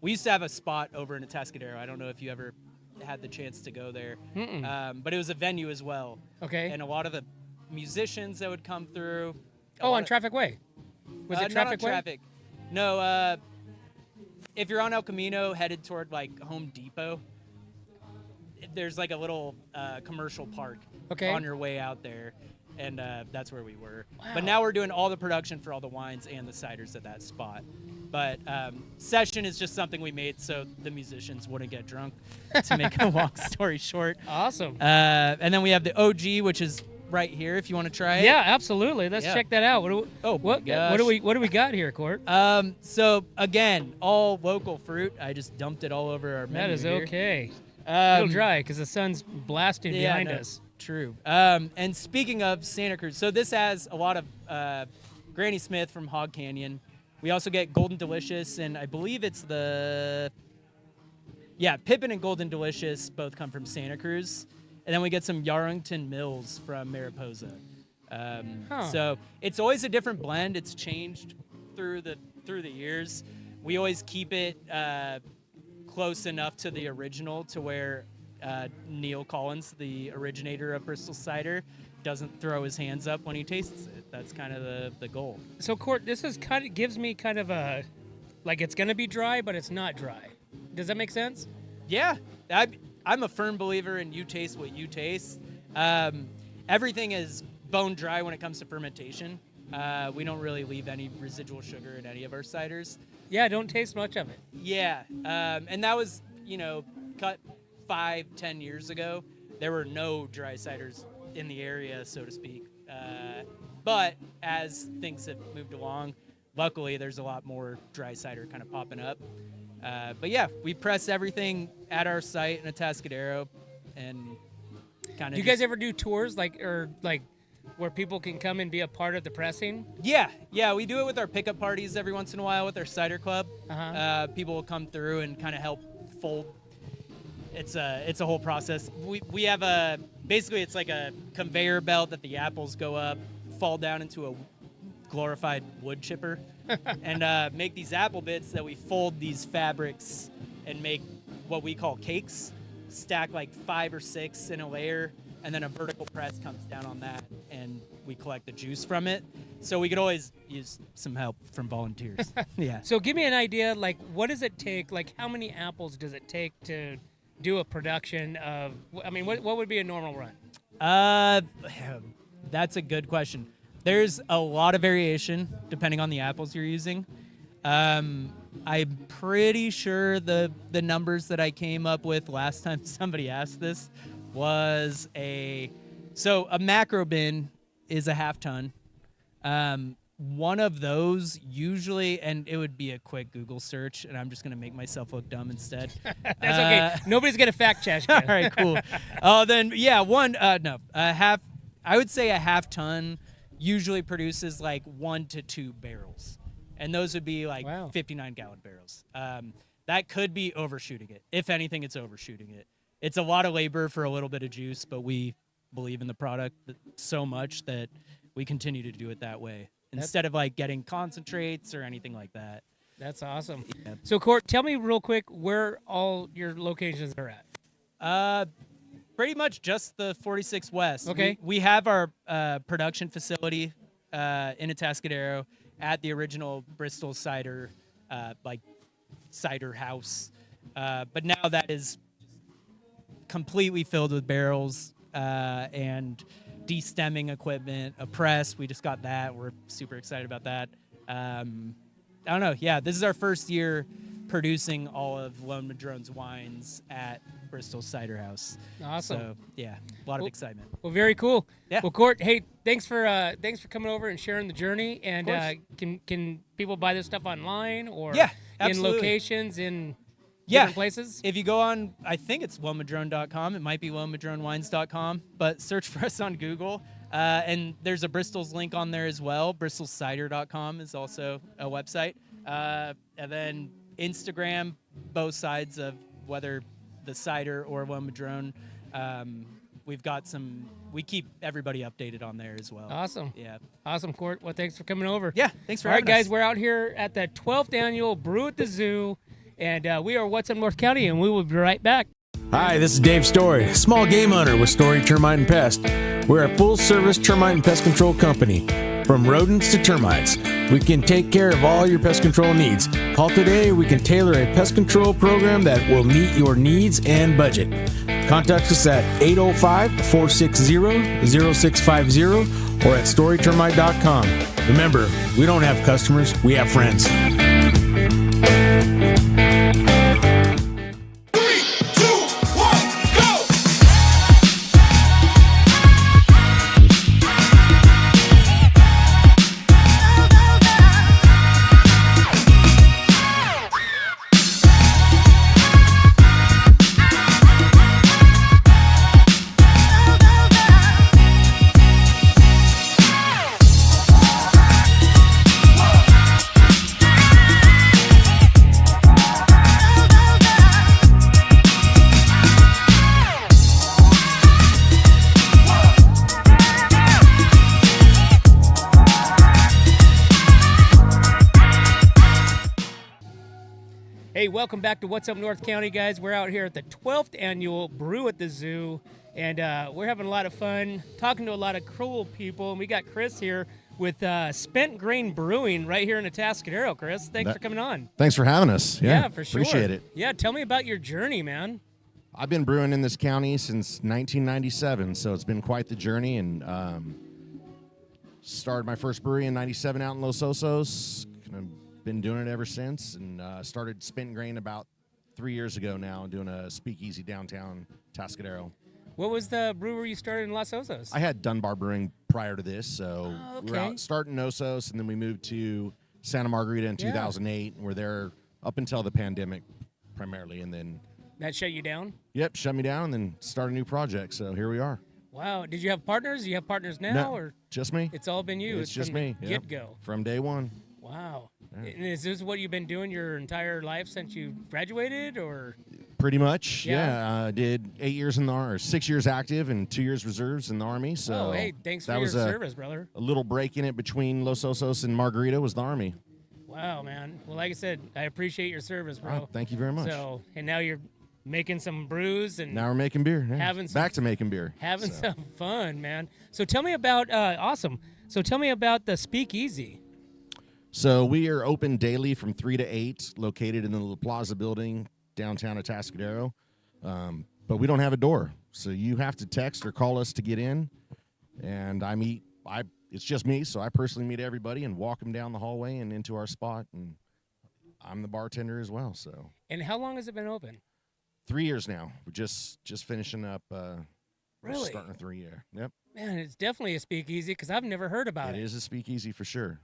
we used to have a spot over in Atascadero. I don't know if you ever had the chance to go there. But it was a venue as well. Okay. And a lot of the musicians that would come through. On Traffic Way? Was it Traffic Way? Traffic. No, if you're on El Camino headed toward like Home Depot, there's like a little commercial park on your way out there, and that's where we were. Wow. But now we're doing all the production for all the wines and the ciders at that spot. But Session is just something we made so the musicians wouldn't get drunk, to make a long story short. Awesome. And then we have the OG, which is right here if you want to try it. Yeah, absolutely. Let's check that out. What do we got here, Court? So again, all local fruit. I just dumped it all over our menu. That is here. okay. A little dry because the sun's blasting behind us. True. And speaking of Santa Cruz, so this has a lot of Granny Smith from Hog Canyon. We also get Golden Delicious, and I believe it's Pippin and Golden Delicious both come from Santa Cruz. And then we get some Yarrington Mills from Mariposa. So it's always a different blend. It's changed through the years. We always keep it close enough to the original to where Neil Collins, the originator of Bristol cider, doesn't throw his hands up when he tastes it. That's kind of the goal. So, Court, this is gives me kind of a, like it's going to be dry, but it's not dry. Does that make sense? Yeah. I'm a firm believer in you taste what you taste. Everything is bone dry when it comes to fermentation. We don't really leave any residual sugar in any of our ciders. Yeah, I don't taste much of it. Yeah. And that was, cut 5-10 years ago. There were no dry ciders in the area, so to speak. But as things have moved along, luckily there's a lot more dry cider kind of popping up. But yeah, we press everything at our site in Atascadero, and kind of. Do you guys ever do tours, where people can come and be a part of the pressing? Yeah, we do it with our pickup parties every once in a while with our cider club. People will come through and kind of help fold. It's a whole process. We have basically it's like a conveyor belt that the apples go up, fall down into a glorified wood chipper, and make these apple bits that we fold these fabrics and make what we call cakes, stack like 5 or 6 in a layer, and then a vertical press comes down on that, and we collect the juice from it. So we could always use some help from volunteers. Yeah. So give me an idea, what does it take, how many apples does it take to do a production of, what would be a normal run? That's a good question. There's a lot of variation depending on the apples you're using. I'm pretty sure the numbers that I came up with last time somebody asked this was a macro bin is a half ton. One of those usually, and it would be a quick Google search, and I'm just going to make myself look dumb instead. That's okay. Nobody's going to fact check you. All right, cool. Then, yeah, I would say a half ton usually produces 1 to 2 barrels. And those would be 59-gallon barrels. That could be overshooting it. If anything, it's overshooting it. It's a lot of labor for a little bit of juice, but we believe in the product so much that we continue to do it that way. Instead of getting concentrates or anything like that. That's awesome. Yeah. So, Court, tell me real quick where all your locations are at. Pretty much just the 46 West. Okay. We have our production facility in Atascadero at the original Bristol cider, cider house. But now that is completely filled with barrels and de-stemming equipment, a press. We just got that. We're super excited about that. I don't know. Yeah, this is our first year producing all of Lone Madrone's wines at Bristol Cider House. Awesome. So yeah, a lot of excitement. Well, very cool. Yeah. Well, Court, hey, thanks for coming over and sharing the journey. And can people buy this stuff online or in absolutely. locations in different places? If you go on, I think it's lonemadrone.com. It might be lonemadronewines.com, but search for us on Google. And there's a Bristol's link on there as well. bristolcider.com is also a website. And then Instagram, both sides of whether the cider or Lone Madrone. We've got we keep everybody updated on there as well. Awesome. Yeah. Awesome, Court. Well, thanks for coming over. Yeah, thanks for having us. All right, guys, us. we're out here at the 12th annual Brew at the Zoo, and we are What's Up North County, and we will be right back. Hi, this is Dave Story, small game hunter with Story Termite and Pest. We're a full-service termite and pest control company. From rodents to termites, we can take care of all your pest control needs. Call today, we can tailor a pest control program that will meet your needs and budget. Contact us at 805-460-0650 or at storytermite.com. Remember, we don't have customers, we have friends. Hey, welcome back to What's Up North County, guys. We're out here at the 12th annual Brew at the Zoo, And we're having a lot of fun talking to a lot of cool people. And we got Chris here with Spent Grain Brewing right here in Atascadero. Chris, thanks for coming on. Thanks for having us. Yeah, for sure. Appreciate it. Yeah, tell me about your journey, man. I've been brewing in this county since 1997, so it's been quite the journey. And started my first brewery in 97 out in Los Osos. I've been doing it ever since, and started Spent Grain about 3 years ago now, doing a speakeasy downtown Atascadero. What was the brewery you started in Los Osos? I had Dunbar Brewing prior to this, so we were okay. out starting in Osos, and then we moved to Santa Margarita in 2008, and we're there up until the pandemic primarily, and then... That shut you down? Yep, shut me down, and then start a new project, so here we are. Wow. Did you have partners? Do you have partners now? No, or just me. It's all been you. It's just from me. Get-go. From day one. Wow. Yeah. And is this what you've been doing your entire life since you graduated, or? Pretty much, Yeah. I did 8 years in the Army, 6 years active and 2 years reserves in the Army. So hey, thanks for that your was service, brother. A little break in it between Los Osos and Margarita was the Army. Wow, man. Well, like I said, I appreciate your service, bro. Oh, thank you very much. So, and now you're making some brews and Now we're making beer. Yeah. having some, Back to making beer. having So. some fun, man. So tell me about awesome. So tell me about the Speakeasy. So we are open daily from 3 to 8, located in the La Plaza building downtown Atascadero. But we don't have a door, so you have to text or call us to get in. And it's just me, so I personally meet everybody and walk them down the hallway and into our spot. And I'm the bartender as well. So. And how long has it been open? 3 years now. We're just finishing up. Really? Starting a 3 year. Yep. Man, it's definitely a Speakeasy because I've never heard about it. It is a speakeasy for sure.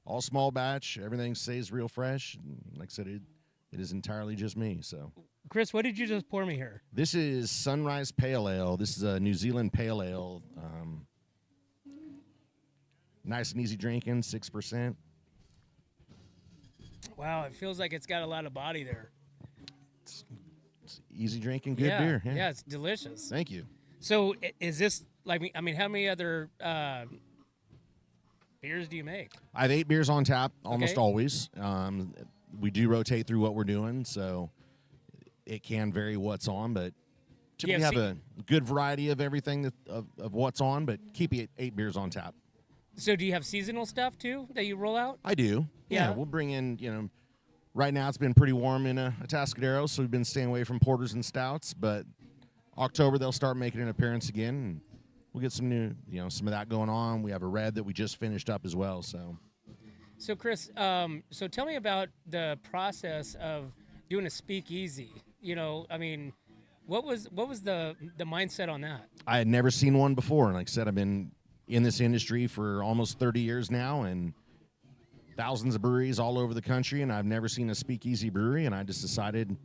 All small batch. Everything stays real fresh. And like I said, it is entirely just me. So. Chris, what did you just pour me here? This is Sunrise Pale Ale. This is a New Zealand Pale Ale. Nice and easy drinking, 6%. Wow, it feels like it's got a lot of body there. It's easy drinking, good beer. Yeah, it's delicious. Thank you. So is this like, I mean, how many other beers do you make? I have 8 beers on tap almost Okay. always. We do rotate through what we're doing, so it can vary what's on, but typically have a good variety of everything of what's on, but keep it 8 beers on tap. So do you have seasonal stuff too that you roll out? I do. Yeah. We'll bring in, right now it's been pretty warm in Atascadero, so we've been staying away from porters and stouts, but October they'll start making an appearance again, and we'll get some new, some of that going on. We have a red that we just finished up as well, so. So Chris, so tell me about the process of doing a speakeasy. I mean, what was the mindset on that? I had never seen one before, and like I said, I've been in this industry for almost 30 years now, and thousands of breweries all over the country, and I've never seen a speakeasy brewery, and I just decided,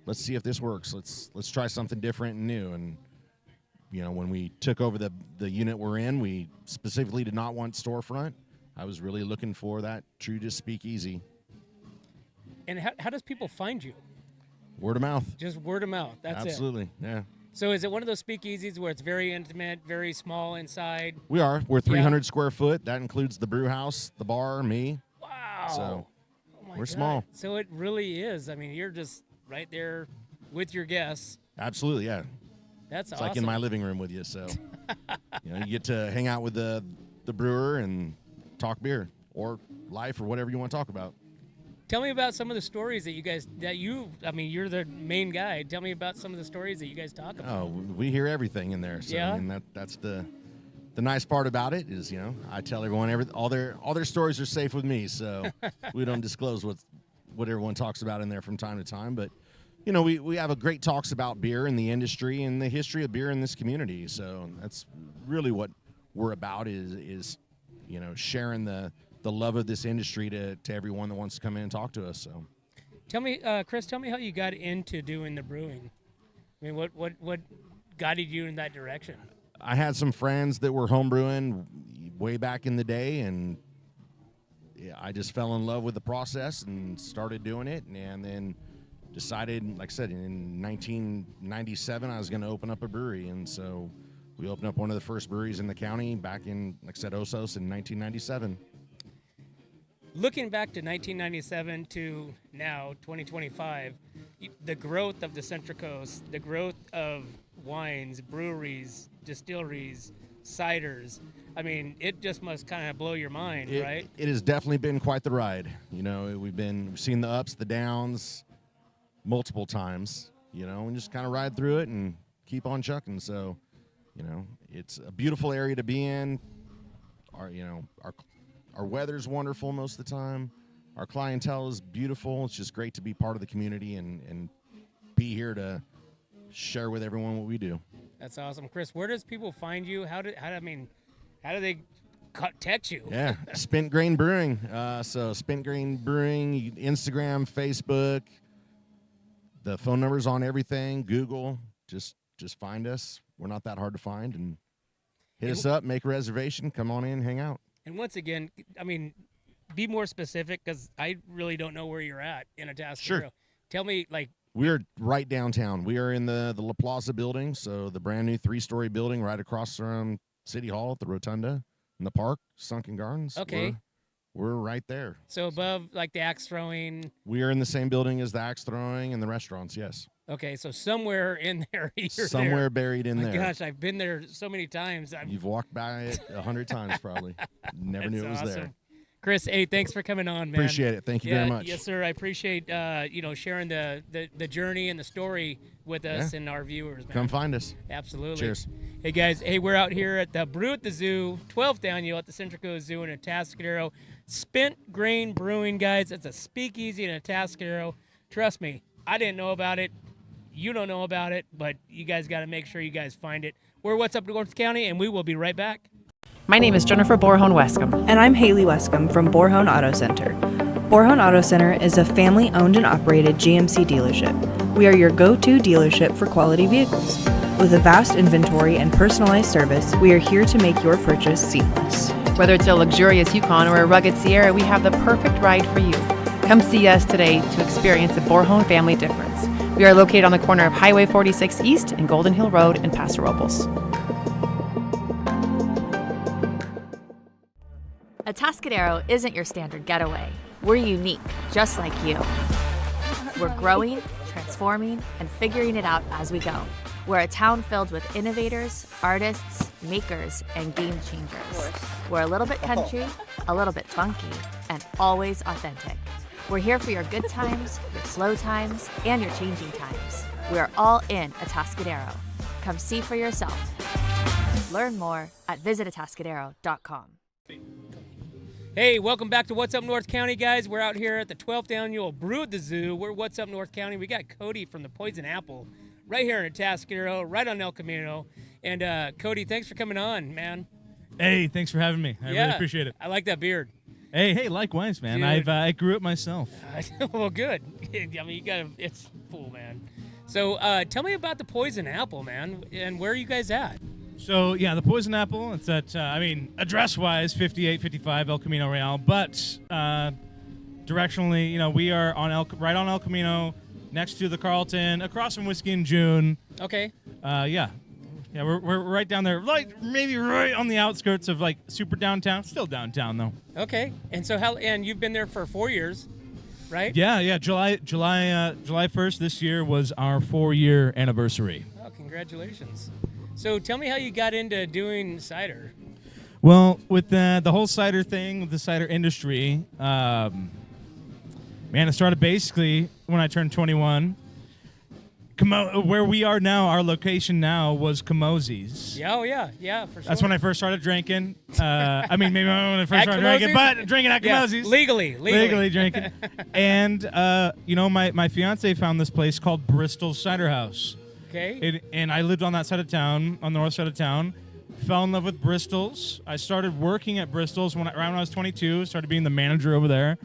let's see if this works. Let's try something different and new. And when we took over the unit we're in, we specifically did not want storefront. I was really looking for that true just speakeasy. And how does people find you? Word of mouth. Just word of mouth. That's Absolutely, yeah. So is it one of those speakeasies where it's very intimate, very small inside? We're 300 square foot. That includes the brew house, the bar, me. Wow. So my we're God. small. So it really is. I mean, you're just right there with your guests. Absolutely, yeah. That's It's awesome. like in my living room with you, so you get to hang out with the brewer and talk beer or life or whatever you want to talk about. Tell me about some of the stories that you're the main guy. Tell me about some of the stories that you guys talk about. Oh, we hear everything in there. So Yeah? I mean, that's the nice part about it is, I tell everyone all their stories are safe with me, so we don't disclose what everyone talks about in there from time to time, but we have a great talks about beer in the industry and the history of beer in this community. So that's really what we're about is sharing the love of this industry to everyone that wants to come in and talk to us. So, Tell me, Chris, how you got into doing the brewing. I mean, what guided you in that direction? I had some friends that were homebrewing way back in the day, and I just fell in love with the process and started doing it, and then decided, like I said, in 1997 I was going to open up a brewery, and so we opened up one of the first breweries in the county back in, like I said, Osos in 1997. Looking back to 1997 to now, 2025, the growth of the Central Coast, the growth of wines, breweries, distilleries, ciders. I mean, it just must kind of blow your mind, right? It has definitely been quite the ride. You know, we've seen the ups, the downs, multiple times. You know, and just kind of ride through it and keep on chucking. So, you know, it's a beautiful area to be in. Our weather's wonderful most of the time. Our clientele is beautiful. It's just great to be part of the community and be here to share with everyone what we do. That's awesome, Chris. Where does people find you? How do they text you? Yeah, Spent Grain Brewing. So Spent Grain Brewing, Instagram, Facebook. The phone number's on everything. Google. Just find us. We're not that hard to find, and hit us up. Make a reservation. Come on in, hang out. And once again, I mean, be more specific because I really don't know where you're at in Atascadero. Sure. Tell me, like. We're right downtown. We are in the La Plaza building, so the brand new 3-story building right across from City Hall at the Rotunda in the park, Sunken Gardens. Okay. We're right there. So above, like, the axe throwing. We are in the same building as the axe throwing and the restaurants, yes. Okay, so somewhere in there, somewhere buried in there. Gosh, I've been there so many times. You've walked by it 100 times probably. Never knew it was awesome. there. Chris, hey, thanks for coming on, man. Appreciate it. Thank you very much. Yes, sir. I appreciate sharing the journey and the story with us and our viewers, man. Come find us. Absolutely. Cheers. Hey, guys. Hey, we're out here at the Brew at the Zoo, 12th annual at the Central Zoo in Atascadero. Spent Grain Brewing, guys. It's a speakeasy in Atascadero. Trust me, I didn't know about it. You don't know about it, but you guys got to make sure you guys find it. We're What's Up North County, and we will be right back. My name is Jennifer Borhone-Wescombe. And I'm Haley Wescombe from Borhone Auto Center. Borhone Auto Center is a family-owned and operated GMC dealership. We are your go-to dealership for quality vehicles. With a vast inventory and personalized service, we are here to make your purchase seamless. Whether it's a luxurious Yukon or a rugged Sierra, we have the perfect ride for you. Come see us today to experience the Borhone family difference. We are located on the corner of Highway 46 East and Golden Hill Road in Paso Robles. Atascadero isn't your standard getaway. We're unique, just like you. We're growing, transforming, and figuring it out as we go. We're a town filled with innovators, artists, makers, and game changers. We're a little bit country, a little bit funky, and always authentic. We're here for your good times, your slow times, and your changing times. We are all in Atascadero. Come see for yourself. Learn more at visitatascadero.com. Hey, welcome back to What's Up North County, guys. We're out here at the 12th annual Brew at the Zoo. We're What's Up North County. We got Cody from the Poison Apple right here in Atascadero, right on El Camino. And Cody, thanks for coming on, man. Hey, thanks for having me. I really appreciate it. I like that beard. Hey, likewise, man. I grew it myself. Well, good. I mean, you got it's cool, man. So tell me about the Poison Apple, man, and where are you guys at? So, yeah, the Poison Apple, it's at, address-wise, 5855 El Camino Real, but directionally, we are on right on El Camino, next to the Carlton, across from Whiskey and June. Okay. Yeah, we're right down there, like maybe right on the outskirts of like super downtown, still downtown though. Okay. And so and you've been there for 4 years, right? Yeah. July 1st this year was our 4-year anniversary. Oh, congratulations. So tell me how you got into doing cider. Well, with the whole cider thing, with the cider industry, man, it started basically when I turned 21. Where we are now, our location now was Camosi's. Yeah, for sure. That's when I first started drinking. Maybe when I first started drinking, but drinking at Camosi's. Legally drinking. And, my fiance found this place called Bristol's Cider House. Okay. And I lived on that side of town, on the north side of town. Fell in love with Bristol's. I started working at Bristol's around when I was 22. Started being the manager over there.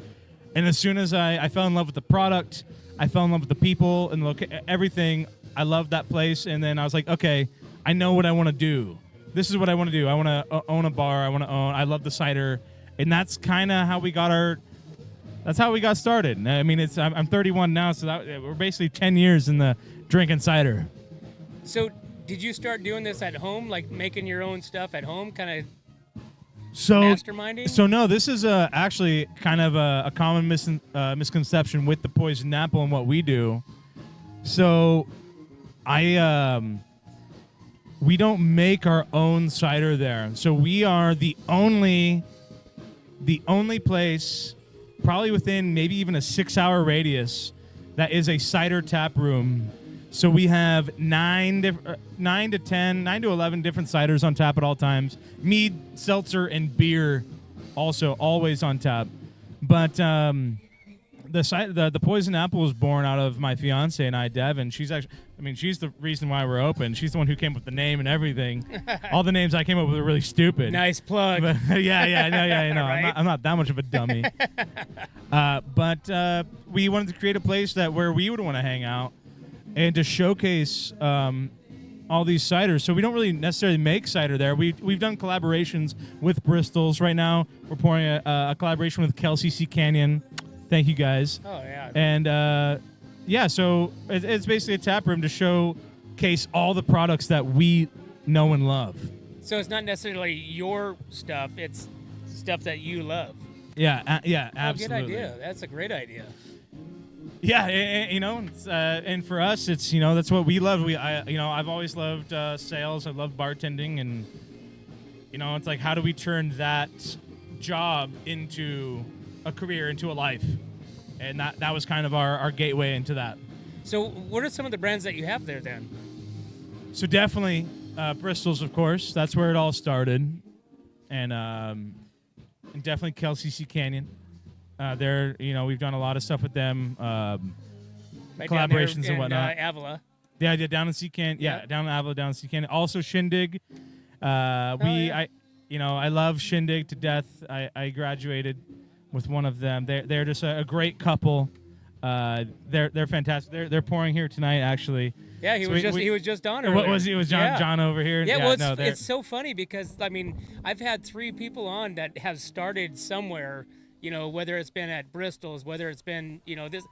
And as soon as I fell in love with the product, I fell in love with the people and everything. I loved that place. And then I was like, okay, I know what I want to do. This is what I want to do. I want to own a bar. I love the cider. And that's kind of how we got that's how we got started. I mean, I'm 31 now, so we're basically 10 years in the drinking cider. So did you start doing this at home, like making your own stuff at home, kind of masterminding? So no, this is actually kind of a common misconception with the Poison Apple and what we do. So I we don't make our own cider there. So we are the only place, probably within maybe even a 6-hour radius, that is a cider tap room. So we have 9 to 11 different ciders on tap at all times. Mead, seltzer, and beer also always on tap. But the Poison Apple was born out of my fiance and I, Devin. She's the reason why we're open. She's the one who came up with the name and everything. All the names I came up with are really stupid. Nice plug. But, yeah. Right? I'm not that much of a dummy. But we wanted to create a place where we would want to hang out and to showcase all these ciders. So we don't really necessarily make cider there. We've done collaborations with Bristol's. Right now, we're pouring a collaboration with Kelsey C. Canyon. Thank you, guys. Oh, yeah. And, so it's basically a tap room to showcase all the products that we know and love. So it's not necessarily your stuff. It's stuff that you love. Yeah, Oh, absolutely. good idea. That's a great idea. Yeah, and for us, it's that's what we love. I've always loved sales. I love bartending, and it's like, how do we turn that job into a career, into a life? And that was kind of our gateway into that. So what are some of the brands that you have there then? So definitely Bristol's, of course. That's where it all started, and definitely Kelsey C. Canyon. We've done a lot of stuff with them, Right collaborations down and whatnot. Avila. Yeah, I did down in Seacan. Yeah, down in Avila, down in Seacan. Also Shindig. I love Shindig to death. I graduated with one of them. They're just a great couple. They're fantastic. They're pouring here tonight, actually. Yeah, he was just on earlier. What was he? It was John over here. Yeah, well, it's so funny because I've had 3 people on that have started somewhere. Whether it's been at Bristol's, whether it's been this.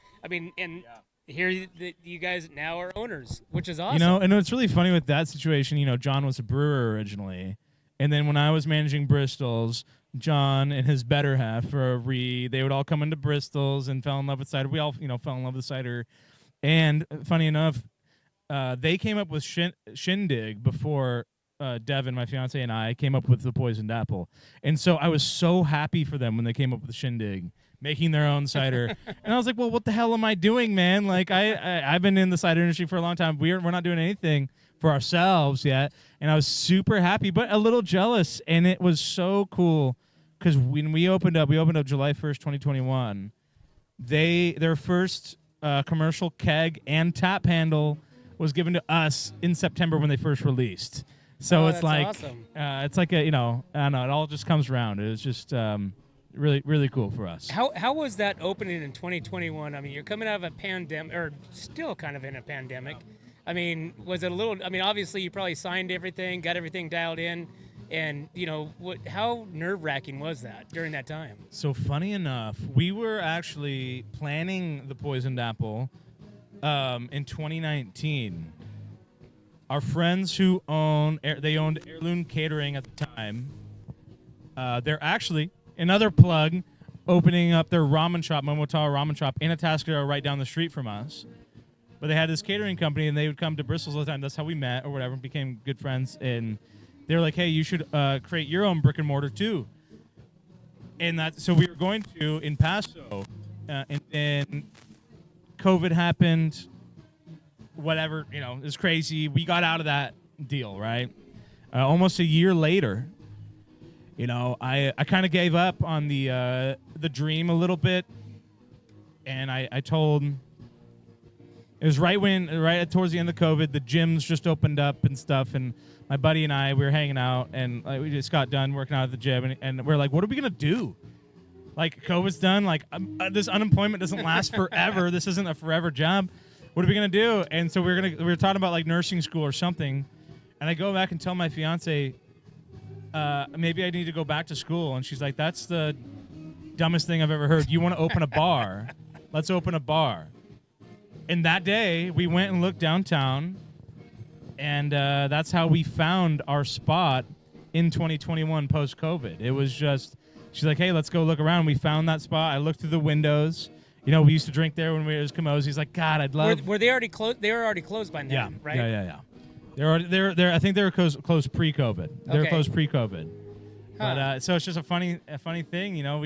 Here you guys now are owners, which is awesome. And it's really funny with that situation. John was a brewer originally, and then when I was managing Bristol's, John and his better half, they would all come into Bristol's and fell in love with cider. We all, fell in love with cider. And funny enough, they came up with Shindig before Devin, my fiance, and I came up with the Poisoned Apple. And so I was so happy for them when they came up with Shindig, making their own cider. And I was like, well, what the hell am I doing, man? Like, I've been in the cider industry for a long time. We're not doing anything for ourselves yet. And I was super happy, but a little jealous. And it was so cool because when we opened up July 1st, 2021. Their first commercial keg and tap handle was given to us in September when they first released. So it's like, awesome. It's like I don't know, it all just comes around. It was just really, really cool for us. How was that opening in 2021? You're coming out of a pandemic, or still kind of in a pandemic. Was it a little? Obviously you probably signed everything, got everything dialed in, and how nerve-wracking was that during that time? So funny enough, we were actually planning the Poisoned Apple in 2019. Our friends who owned Heirloom Catering at the time, they're actually, another plug, opening up their ramen shop, Momotaro Ramen Shop, in Atascadero right down the street from us. But they had this catering company, and they would come to Bristol's all the time. That's how we met or whatever, became good friends. And they were like, hey, you should create your own brick and mortar too. And so we were going to in Paso, and COVID happened. Whatever, it was crazy. We got out of that deal, right? Almost a year later, I kind of gave up on the dream a little bit, and I told. It was right towards the end of COVID, the gyms just opened up and stuff, and my buddy and I, we were hanging out, and we just got done working out at the gym, and we're like, what are we gonna do? Like, COVID's done. Like, this unemployment doesn't last forever. This isn't a forever job. What are we gonna do? And so we were talking about like nursing school or something, and I go back and tell my fiance, maybe I need to go back to school, and she's like, that's the dumbest thing I've ever heard. You want to open a bar? Let's open a bar. And that day we went and looked downtown, and that's how we found our spot in 2021 post-COVID. It was just, she's like, hey, let's go look around. We found that spot. I looked through the windows. We used to drink there when we was Camo's. He's like, God, I'd love. Were they already closed? They were already closed by now, right? Yeah. They're I think they were closed pre-COVID. They were Okay. closed pre-COVID. Huh. But so it's just a funny thing, you know.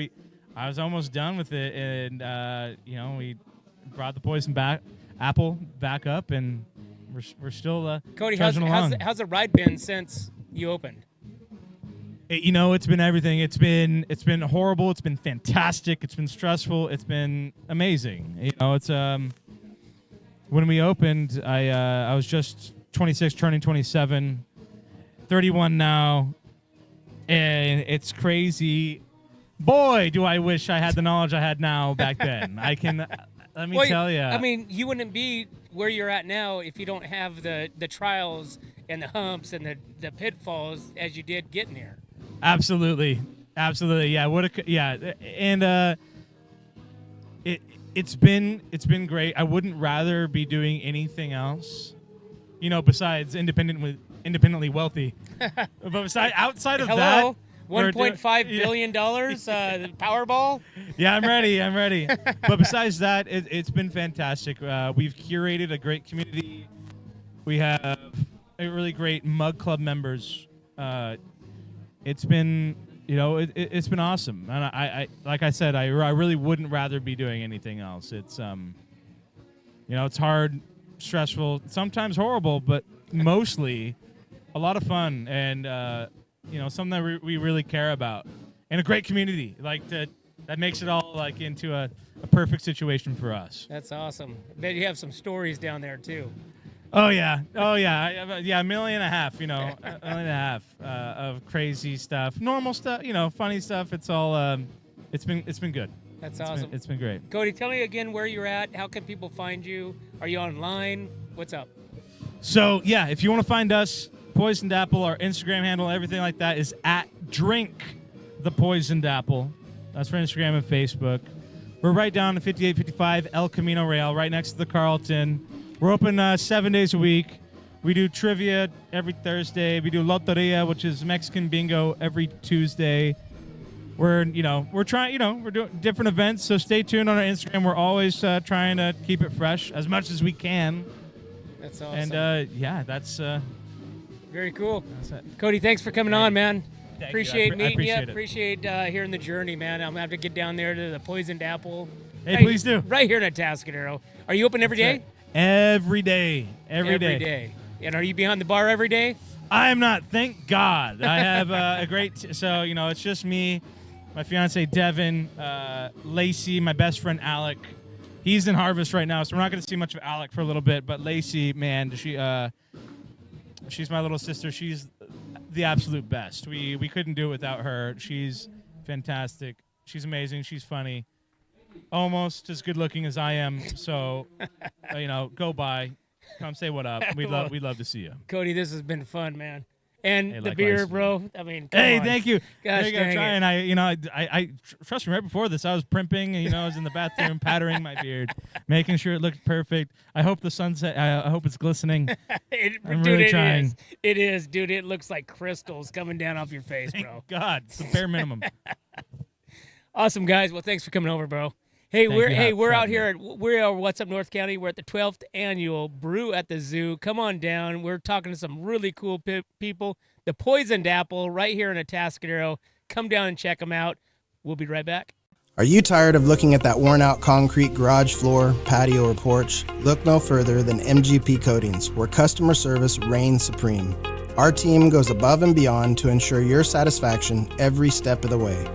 I was almost done with it, and you know, we brought the Poison Apple back up, and we're still Cody, how's trudging along. the ride been since you opened? You know, it's been everything. It's been horrible. It's been fantastic. It's been stressful. It's been amazing. You know, it's when we opened, I was just 26, turning 27, 31 now, and it's crazy. Boy, do I wish I had the knowledge I had now back then. I can let me tell you. I mean, you wouldn't be where you're at now if you don't have the trials and the humps and the pitfalls as you did getting here. Absolutely. Yeah. And it's been great. I wouldn't rather be doing anything else, you know, besides independently wealthy. But outside of that, $1.5 billion Powerball. Yeah, I'm ready. But besides that, it's been fantastic. We've curated a great community. We have a really great Mug Club members. It's been, you know, it's been awesome. And I like I said, I really wouldn't rather be doing anything else. It's you know, it's hard, stressful, sometimes horrible, but mostly a lot of fun, and you know, something that we really care about, and a great community like that makes it all like into a perfect situation for us. That's awesome. I bet you have some stories down there too. Oh yeah. $1.5 million, you know, $1.5 million of crazy stuff, normal stuff, you know, funny stuff. It's all it's been good. That's awesome. It's been great. Cody, tell me again where you're at. How can people find you? Are you online? What's up? So yeah, if you want to find us, Poisoned Apple, our Instagram handle, everything like that is at Drink the Poisoned Apple. That's for Instagram and Facebook. We're right down to 5855 El Camino Rail, right next to the Carlton. We're open 7 days a week. We do trivia every Thursday. We do loteria, which is Mexican bingo, every Tuesday. We're doing different events, so stay tuned on our Instagram. We're always trying to keep it fresh as much as we can. That's awesome. And yeah, that's very cool. That's it. Cody, thanks for coming on, man. Thank Appreciate you. I meeting you. appreciate it. Appreciate hearing the journey, man. I'm gonna have to get down there to the Poisoned Apple. Hey, please do. Right here in Atascadero. Are you open every day? Right. Every day. Every day. And are you behind the bar every day? I am not. Thank God. I have a great. So you know, it's just me, my fiance Devin, Lacey, my best friend Alec. He's in Harvest right now, so we're not going to see much of Alec for a little bit. But Lacey, man, she's my little sister. She's the absolute best. We couldn't do it without her. She's fantastic. She's amazing. She's funny. Almost as good looking as I am. So, you know, go by, come say what up. We'd love to see you, Cody. This has been fun, man. And Hey, the likewise. beer, bro. I mean, come hey, on. thank you. Gosh, I'm dang trying. it. I trust me. Right before this, I was primping. You know, I was in the bathroom, pattering my beard, making sure it looked perfect. I hope the sunset. I hope it's glistening. I'm really trying. It is, dude. It looks like crystals coming down off your face, Thank bro. God, it's the bare minimum. Awesome, guys. Well, thanks for coming over, bro. Hey, Thank you we're for out having here. We are What's Up North County. We're at the 12th annual Brew at the Zoo. Come on down. We're talking to some really cool people. The Poisoned Apple right here in Atascadero. Come down and check them out. We'll be right back. Are you tired of looking at that worn-out concrete garage floor, patio, or porch? Look no further than MGP Coatings, where customer service reigns supreme. Our team goes above and beyond to ensure your satisfaction every step of the way.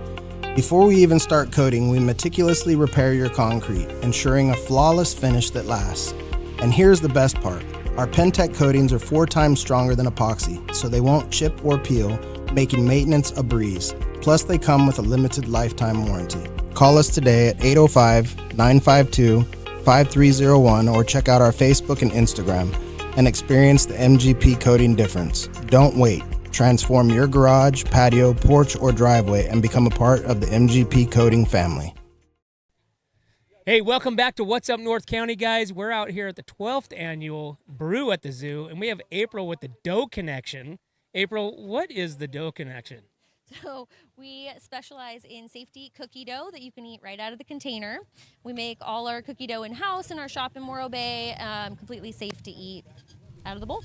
Before we even start coating, we meticulously repair your concrete, ensuring a flawless finish that lasts. And here's the best part. Our Pentec coatings are 4 times stronger than epoxy, so they won't chip or peel, making maintenance a breeze. Plus, they come with a limited lifetime warranty. Call us today at 805-952-5301 or check out our Facebook and Instagram and experience the MGP coating difference. Don't wait. Transform your garage, patio, porch, or driveway and become a part of the MGP Coating family. Hey, welcome back to What's Up North County, guys. We're out here at the 12th annual Brew at the Zoo, and we have April with the Dough Connection. April, what is the Dough Connection? So we specialize in safety cookie dough that you can eat right out of the container. We make all our cookie dough in-house in our shop in Morro Bay, completely safe to eat out of the bowl.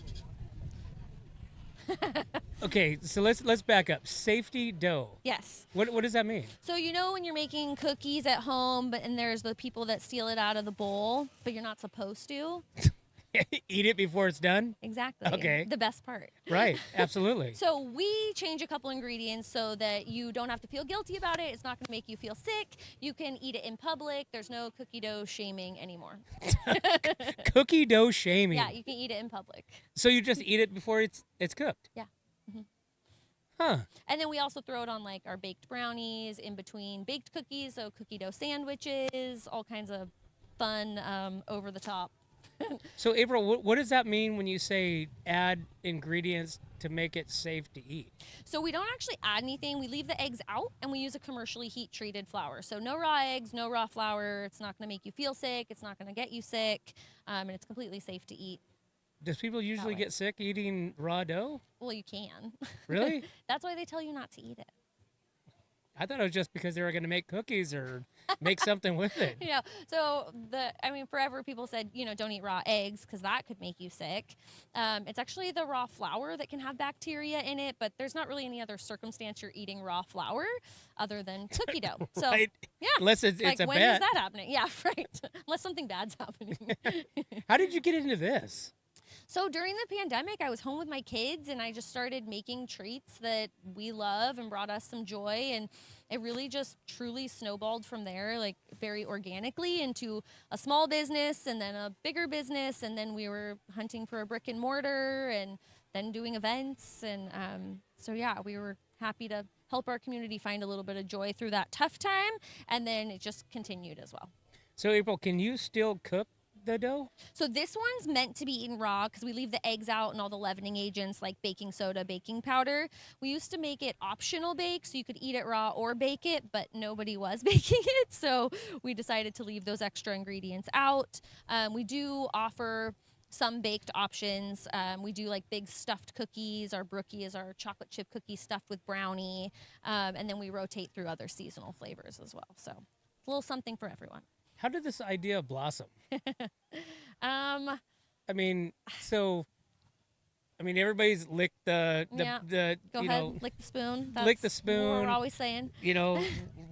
Okay, so let's back up. Safety dough. Yes. What does that mean? So you know when you're making cookies at home, and there's the people that steal it out of the bowl, but you're not supposed to? Eat it before it's done? Exactly. Okay. The best part. Right, absolutely. So we change a couple ingredients so that you don't have to feel guilty about it. It's not going to make you feel sick. You can eat it in public. There's no cookie dough shaming anymore. Cookie dough shaming. Yeah, you can eat it in public. So you just eat it before it's cooked? Yeah. Huh. And then we also throw it on like our baked brownies, in between baked cookies, so cookie dough sandwiches, all kinds of fun, over the top. So April, what does that mean when you say add ingredients to make it safe to eat? So we don't actually add anything. We leave the eggs out, and we use a commercially heat-treated flour. So no raw eggs, no raw flour. It's not going to make you feel sick. It's not going to get you sick, and it's completely safe to eat. Does people usually get sick eating raw dough? Well, you can. Really? That's why they tell you not to eat it. I thought it was just because they were going to make cookies or make something with it. You know, so forever people said, don't eat raw eggs because that could make you sick. It's actually the raw flour that can have bacteria in it, but there's not really any other circumstance you're eating raw flour other than cookie dough. So, right? Yeah. Unless it's like, a when bet. is that happening? Yeah, right. Unless something bad's happening. How did you get into this? So during the pandemic, I was home with my kids, and I just started making treats that we love and brought us some joy. And it really just truly snowballed from there, like very organically, into a small business and then a bigger business. And then we were hunting for a brick and mortar and then doing events. And we were happy to help our community find a little bit of joy through that tough time. And then it just continued as well. So April, can you still cook the dough? So this one's meant to be eaten raw because we leave the eggs out and all the leavening agents like baking soda, baking powder. We used to make it optional bake, so you could eat it raw or bake it, but nobody was baking it, so we decided to leave those extra ingredients out. We do offer some baked options. We do like big stuffed cookies. Our brookie is our chocolate chip cookie stuffed with brownie, and then we rotate through other seasonal flavors as well. So it's a little something for everyone. How did this idea blossom? Everybody's licked the Go ahead, lick the spoon. That's lick the spoon. what we're always saying.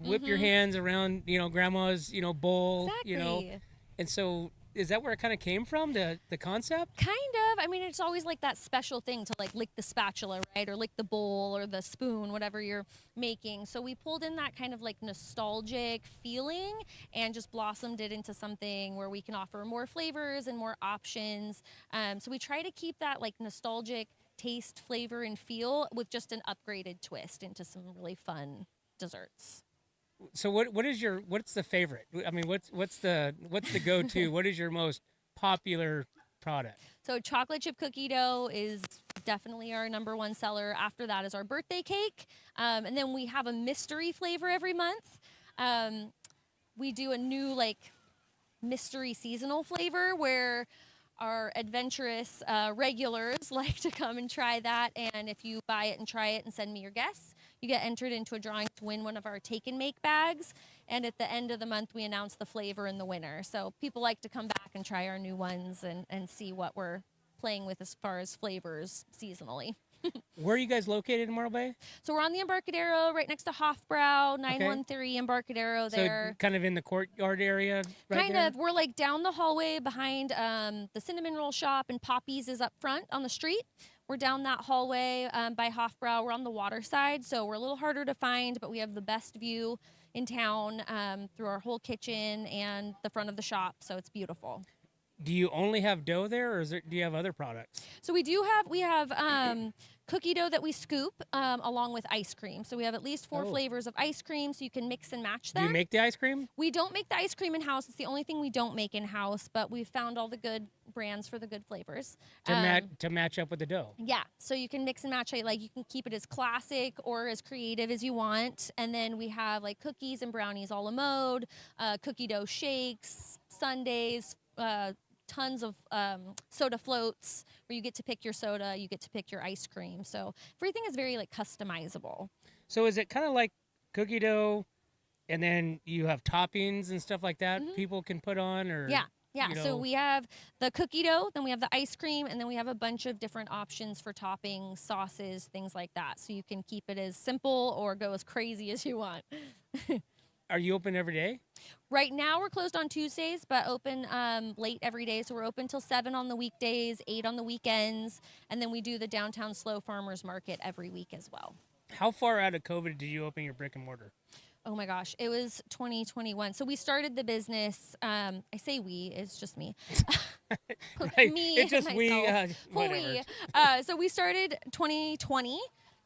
Whip your hands around, grandma's, bowl, Exactly. And so is that where it kind of came from, the concept? Kind of. It's always like that special thing to like lick the spatula, right? Or lick the bowl or the spoon, whatever you're making. So we pulled in that kind of like nostalgic feeling and just blossomed it into something where we can offer more flavors and more options. So we try to keep that like nostalgic taste, flavor, and feel with just an upgraded twist into some really fun desserts. So what's the favorite? What's the go-to? What is your most popular product? So chocolate chip cookie dough is definitely our number one seller. After that is our birthday cake. And then we have a mystery flavor every month. We do a new mystery seasonal flavor where our adventurous regulars like to come and try that. And if you buy it and try it and send me your guess, you get entered into a drawing to win one of our take and make bags. And at the end of the month, we announce the flavor and the winner. So people like to come back and try our new ones and see what we're playing with as far as flavors seasonally. Where are you guys located in Morro Bay? So we're on the Embarcadero, right next to Hofbrau, 913 Embarcadero there. So kind of in the courtyard area, right Kind there? of. We're like down the hallway behind the cinnamon roll shop, and Poppy's is up front on the street. We're down that hallway by Hofbrau. We're on the water side, so we're a little harder to find, but we have the best view in town through our whole kitchen and the front of the shop, so it's beautiful. Do you only have dough there, or do you have other products? So we have cookie dough that we scoop along with ice cream. So we have at least 4 flavors of ice cream, so you can mix and match them. Do you make the ice cream? We don't make the ice cream in-house. It's the only thing we don't make in-house, but we've found all the good brands for the good flavors. To match up with the dough. Yeah, so you can mix and match it. Like you can keep it as classic or as creative as you want. And then we have like cookies and brownies a la mode, cookie dough shakes, sundaes, tons of soda floats where you get to pick your soda, you get to pick your ice cream. So everything is very customizable. So is it kind of like cookie dough, and then you have toppings and stuff like that people can put on, or? Yeah. Yeah, you know, so we have the cookie dough, then we have the ice cream, and then we have a bunch of different options for toppings, sauces, things like that. So you can keep it as simple or go as crazy as you want. Are you open every day? Right now we're closed on Tuesdays, but open late every day. So we're open till 7 on the weekdays, 8 on the weekends, and then we do the downtown Slow Farmers Market every week as well. How far out of COVID did you open your brick and mortar? Oh my gosh, it was 2021. So we started the business. I say we, it's just me. Right. Me, It's just myself. we. Whatever. We. So we started 2020,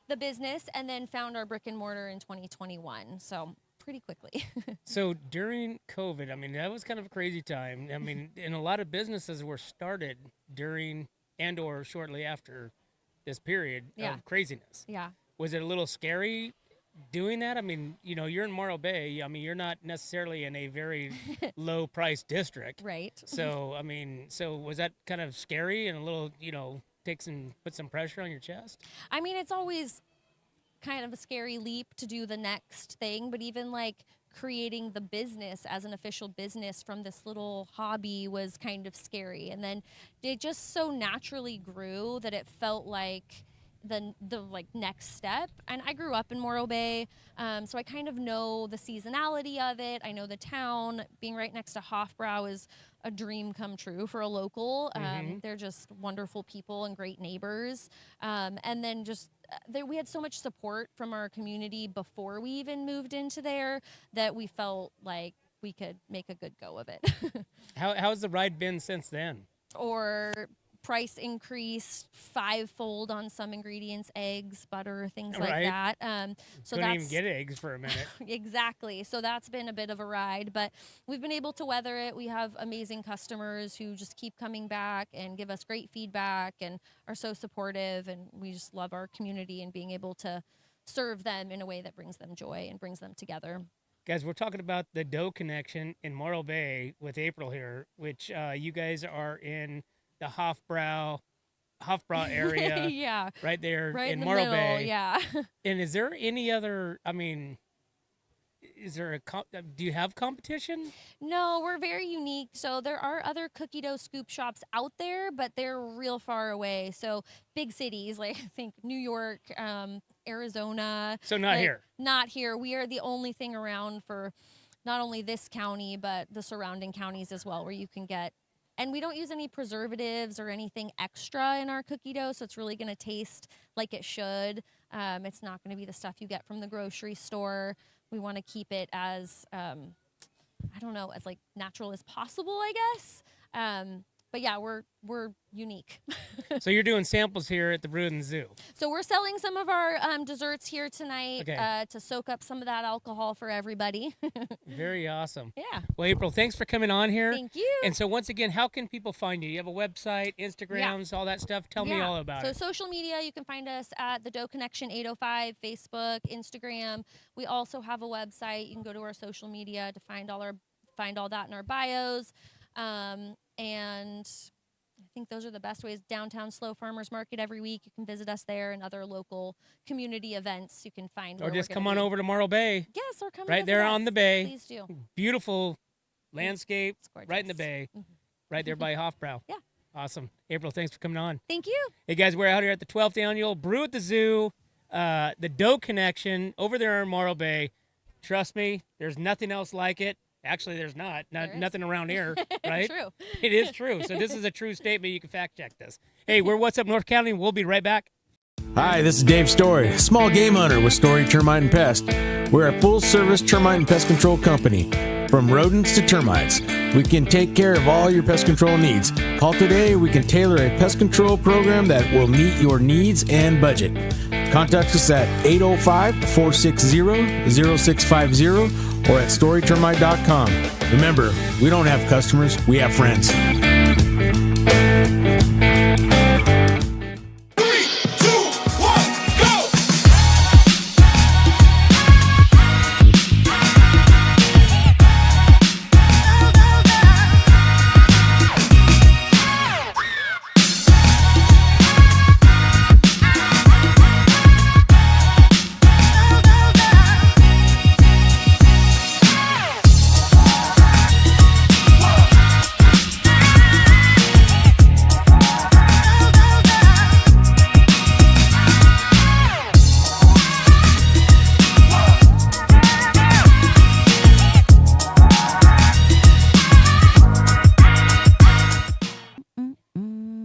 the business, and then found our brick and mortar in 2021. So pretty quickly. So during COVID, I mean, that was kind of a crazy time. I mean, and a lot of businesses were started during and or shortly after this period of craziness. Yeah. Was it a little scary doing that? I mean, you know, you're in Morro Bay. I mean, you're not necessarily in a very low price district. Right. So, I mean, so was that kind of scary and a little, you know, put some pressure on your chest? I mean, it's always kind of a scary leap to do the next thing, but even like creating the business as an official business from this little hobby was kind of scary. And then it just so naturally grew that it felt like the like next step. And I grew up in Morro Bay, so I kind of know the seasonality of it. I know the town. Being right next to Hofbrau is a dream come true for a local. They're just wonderful people and great neighbors. And then just we had so much support from our community before we even moved into there that we felt like we could make a good go of it. How's the ride been since then? Or price increase 5-fold on some ingredients, eggs, butter, things like that. So Couldn't that's even get eggs for a minute. exactly. So that's been a bit of a ride, but we've been able to weather it. We have amazing customers who just keep coming back and give us great feedback and are so supportive. And we just love our community and being able to serve them in a way that brings them joy and brings them together. Guys, we're talking about the Dough Connection in Morro Bay with April here, which you guys are in the Hofbrau area. Yeah. Right there right in the Morro middle, Bay. Yeah. And is there any other, I mean, is there do you have competition? No, we're very unique. So there are other cookie dough scoop shops out there, but they're real far away. So big cities, like I think New York, Arizona. So not here. Not here. We are the only thing around for not only this county, but the surrounding counties as well, where you can get. And we don't use any preservatives or anything extra in our cookie dough, so it's really going to taste like it should. It's not going to be the stuff you get from the grocery store. We want to keep it as, I don't know, as like natural as possible, I guess. But yeah, we're unique. So you're doing samples here at the Brew and Zoo. So we're selling some of our desserts here tonight Okay. to soak up some of that alcohol for everybody. Very awesome. Yeah. Well, April, thanks for coming on here. Thank you. And so once again, how can people find you? You have a website, Instagrams, all that stuff. Tell me all about it. So social media, you can find us at the Dough Connection 805, Facebook, Instagram. We also have a website. You can go to our social media to find all that in our bios. And I think those are the best ways. Downtown Slow Farmers Market every week. You can visit us there, and other local community events you can find. Or just come on over to Morro Bay. Yes, or come right there on the bay. Please do. Beautiful landscape, It's right in the bay, right there by Hofbrau. Yeah. Awesome. April, thanks for coming on. Thank you. Hey, guys, we're out here at the 12th annual Brew at the Zoo, the Dough Connection over there in Morro Bay. Trust me, there's nothing else like it. Actually, there's nothing around here, right? True. It is true. So this is a true statement. You can fact check this. Hey, we're What's Up North County. We'll be right back. Hi, this is Dave Story, small game hunter with Story Termite and Pest. We're a full-service termite and pest control company. From rodents to termites, we can take care of all your pest control needs. Call today. We can tailor a pest control program that will meet your needs and budget. Contact us at 805-460-0650 or at storytermite.com. Remember, we don't have customers, we have friends.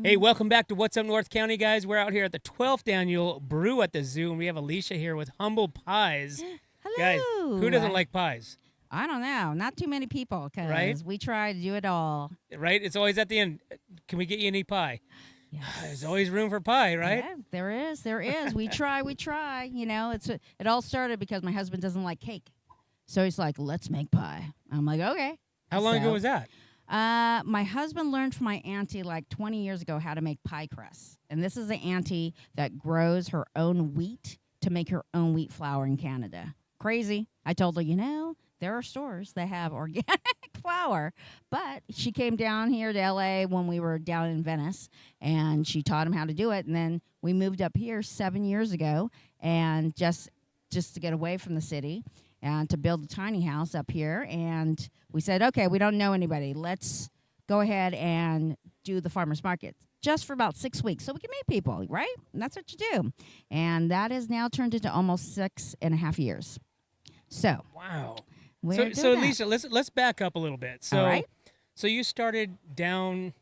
Hey, welcome back to What's Up North County, guys. We're out here at the 12th annual Brew at the Zoo, and we have Alicia here with Humble Pies. Hello. Guys, who doesn't like pies? I don't know. Not too many people, because Right? we try to do it all. Right? It's always at the end. Can we get you any pie? Yes. There's always room for pie, right? Yeah, there is. There is. We try. You know, it all started because my husband doesn't like cake. So he's like, let's make pie. I'm like, okay. How long ago was that? My husband learned from my auntie like 20 years ago how to make pie crusts. And this is the auntie that grows her own wheat to make her own wheat flour in Canada. Crazy. I told her, you know, there are stores that have organic flour. But she came down here to LA when we were down in Venice, and she taught him how to do it. And then we moved up here 7 years ago, and just to get away from the city and to build a tiny house up here. And we said, okay, we don't know anybody. Let's go ahead and do the farmers market just for about 6 weeks so we can meet people, right? And that's what you do. And that has now turned into almost 6.5 years. So wow. we're So doing Alicia, let's back up a little bit. So All right. So you started down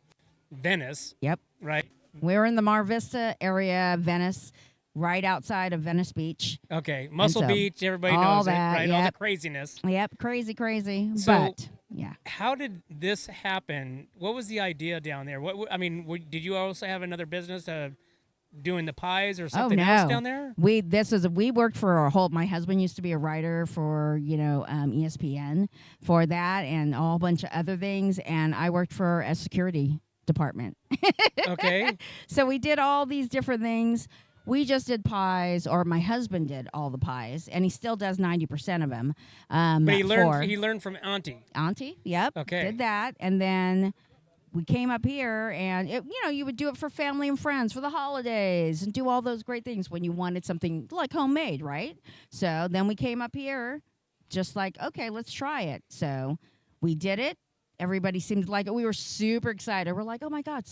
Venice. Yep. Right. We're in the Mar Vista area, Venice, right outside of Venice Beach. Okay. Muscle And so, Beach, everybody all knows that, it, right? All the yep. craziness. Yep, crazy. So, but yeah. How did this happen? What was the idea down there? Did you also have another business doing the pies or something else down there? We worked for a whole. My husband used to be a writer for ESPN for that and a whole bunch of other things, and I worked for a security department. Okay. So we did all these different things. We just did pies, or my husband did all the pies, and he still does 90% of them. But he learned from Auntie. Auntie, yep. Okay. Did that, and then we came up here, and you would do it for family and friends for the holidays, and do all those great things when you wanted something like homemade, right? So then we came up here, just like, okay, let's try it. So we did it. Everybody seemed to like it. We were super excited. We're like, oh my God,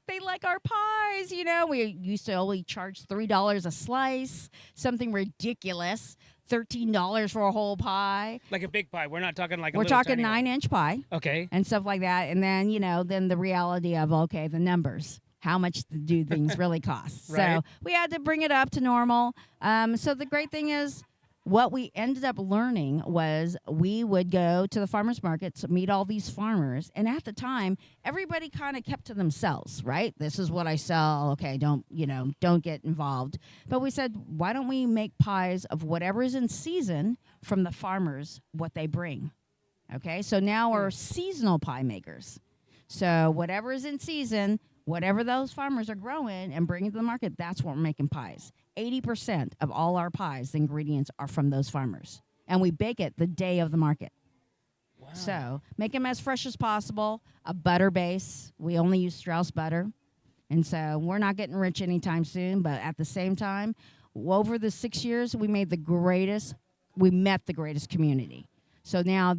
they like our pies. We used to only charge $3 a slice, something ridiculous. $13 for a whole pie. Like a big pie. We're not talking like We're little talking tiny 9-inch pie. Okay. And stuff like that. And then, then the reality of, okay, the numbers. How much do things really cost? Right. So we had to bring it up to normal. So the great thing is, what we ended up learning was we would go to the farmers markets, meet all these farmers, and at the time, everybody kind of kept to themselves, right? This is what I sell. Okay, don't get involved. But we said, why don't we make pies of whatever is in season from the farmers, what they bring? Okay, so now we're seasonal pie makers. So whatever is in season, whatever those farmers are growing and bringing to the market, that's what we're making pies. 80% of all our pies, the ingredients are from those farmers. And we bake it the day of the market. Wow. So make them as fresh as possible. A butter base. We only use Strauss butter. And so we're not getting rich anytime soon. But at the same time, over the 6 years, we met the greatest community. So now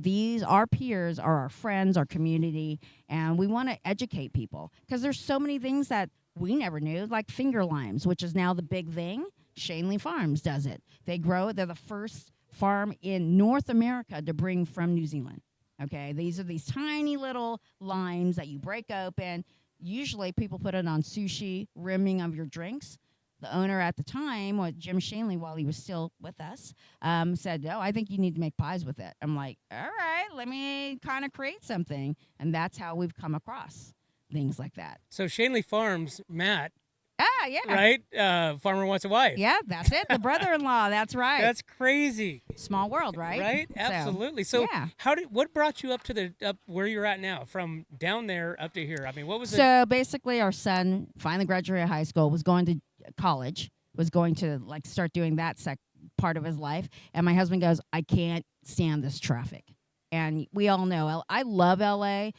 our peers are our friends, our community, and we want to educate people. Because there's so many things that we never knew, like finger limes, which is now the big thing. Shanley Farms does it. They grow it. They're the first farm in North America to bring from New Zealand. Okay, these are these tiny little limes that you break open. Usually people put it on sushi, rimming of your drinks. The owner at the time, Jim Shanley, while he was still with us, said, no, I think you need to make pies with it. I'm like, all right, let me kind of create something. And that's how we've come across things like that. So Shanley Farms, Matt. Ah, yeah. Right? Farmer Wants a Wife. Yeah, that's it. The brother-in-law. That's right. That's crazy. Small world, right? Right? Absolutely. So yeah. What brought you up where you're at now, from down there up to here? I mean, what was So basically our son finally graduated high school, was going to college, was going to start doing that part of his life. And my husband goes, I can't stand this traffic. And we all know, I love LA.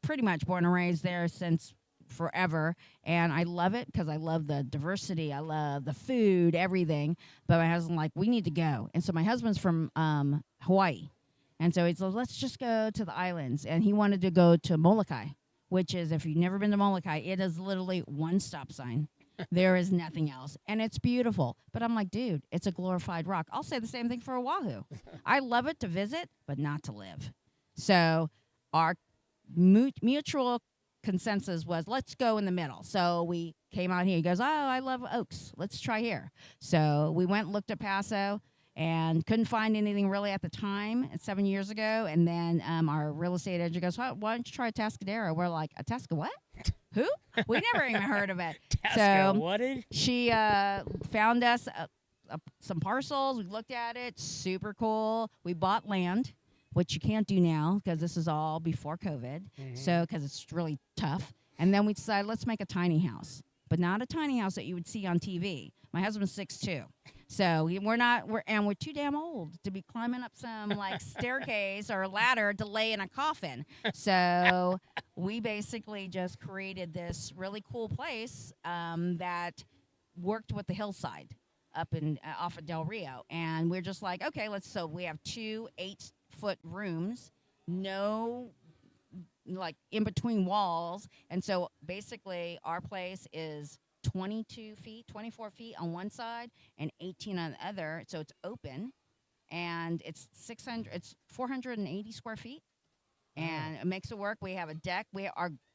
Pretty much born and raised there since forever, and I love it because I love the diversity, I love the food, everything. But my husband's like, we need to go. And so my husband's from Hawaii, and so he's like, let's just go to the islands. And he wanted to go to Molokai, which is, if you've never been to Molokai, it is literally one stop sign. There is nothing else, and it's beautiful. But I'm like, dude, it's a glorified rock. I'll say the same thing for Oahu. I love it to visit, but not to live. So our mutual consensus was, let's go in the middle. So we came out here. He goes, oh, I love Oaks. Let's try here. So we went and looked at Paso and couldn't find anything really at the time, 7 years ago. And then our real estate agent goes, why don't you try Atascadero? We're like, Atasca what? Who? We never even heard of it. Tasca, what did? She found us some parcels. We looked at it. Super cool. We bought land, which you can't do now because this is all before COVID. So because it's really tough. And then we decided, let's make a tiny house, but not a tiny house that you would see on TV. My husband's 6'2". So we're too damn old to be climbing up some like staircase or ladder to lay in a coffin. So we basically just created this really cool place that worked with the hillside up in off of Del Rio. And we're just like, okay, so we have 2 8-foot rooms, no like in between walls. And so basically our place is 24 feet on one side and 18 on the other. So it's open, and it's 480 square feet, and it makes it work. We have a deck.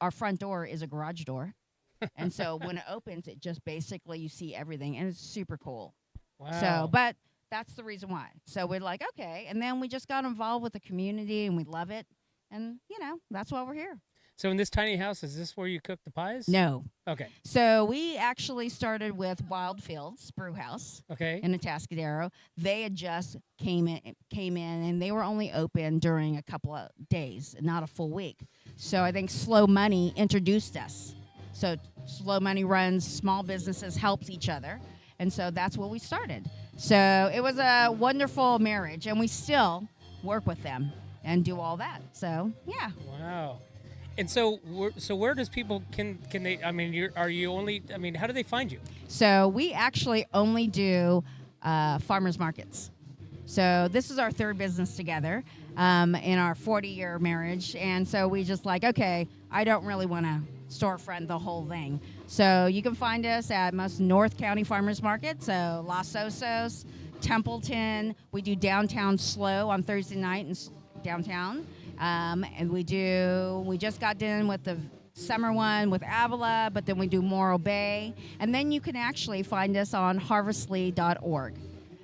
Our front door is a garage door, and so when it opens, it just basically you see everything, and it's super cool. Wow. So, but that's the reason why. So we're like, okay, and then we just got involved with the community, and we love it, and that's why we're here. So in this tiny house, is this where you cook the pies? No. Okay. So we actually started with Wild Fields Brew House. Okay. In Atascadero. They had just came in, and they were only open during a couple of days, not a full week. So I think Slow Money introduced us. So Slow Money runs small businesses, helps each other, and so that's what we started. So it was a wonderful marriage, and we still work with them and do all that. So yeah. Wow. And so where does people can they? I mean, are you only? I mean, how do they find you? So we actually only do farmers markets. So this is our third business together in our 40-year marriage, and so we just like, okay, I don't really want to storefront the whole thing. So you can find us at most North County farmers markets. So Los Osos, Templeton. We do downtown Slow on Thursday night in downtown. And we just got done with the summer one with Avila, but then we do Morro Bay. And then you can actually find us on harvestly.org.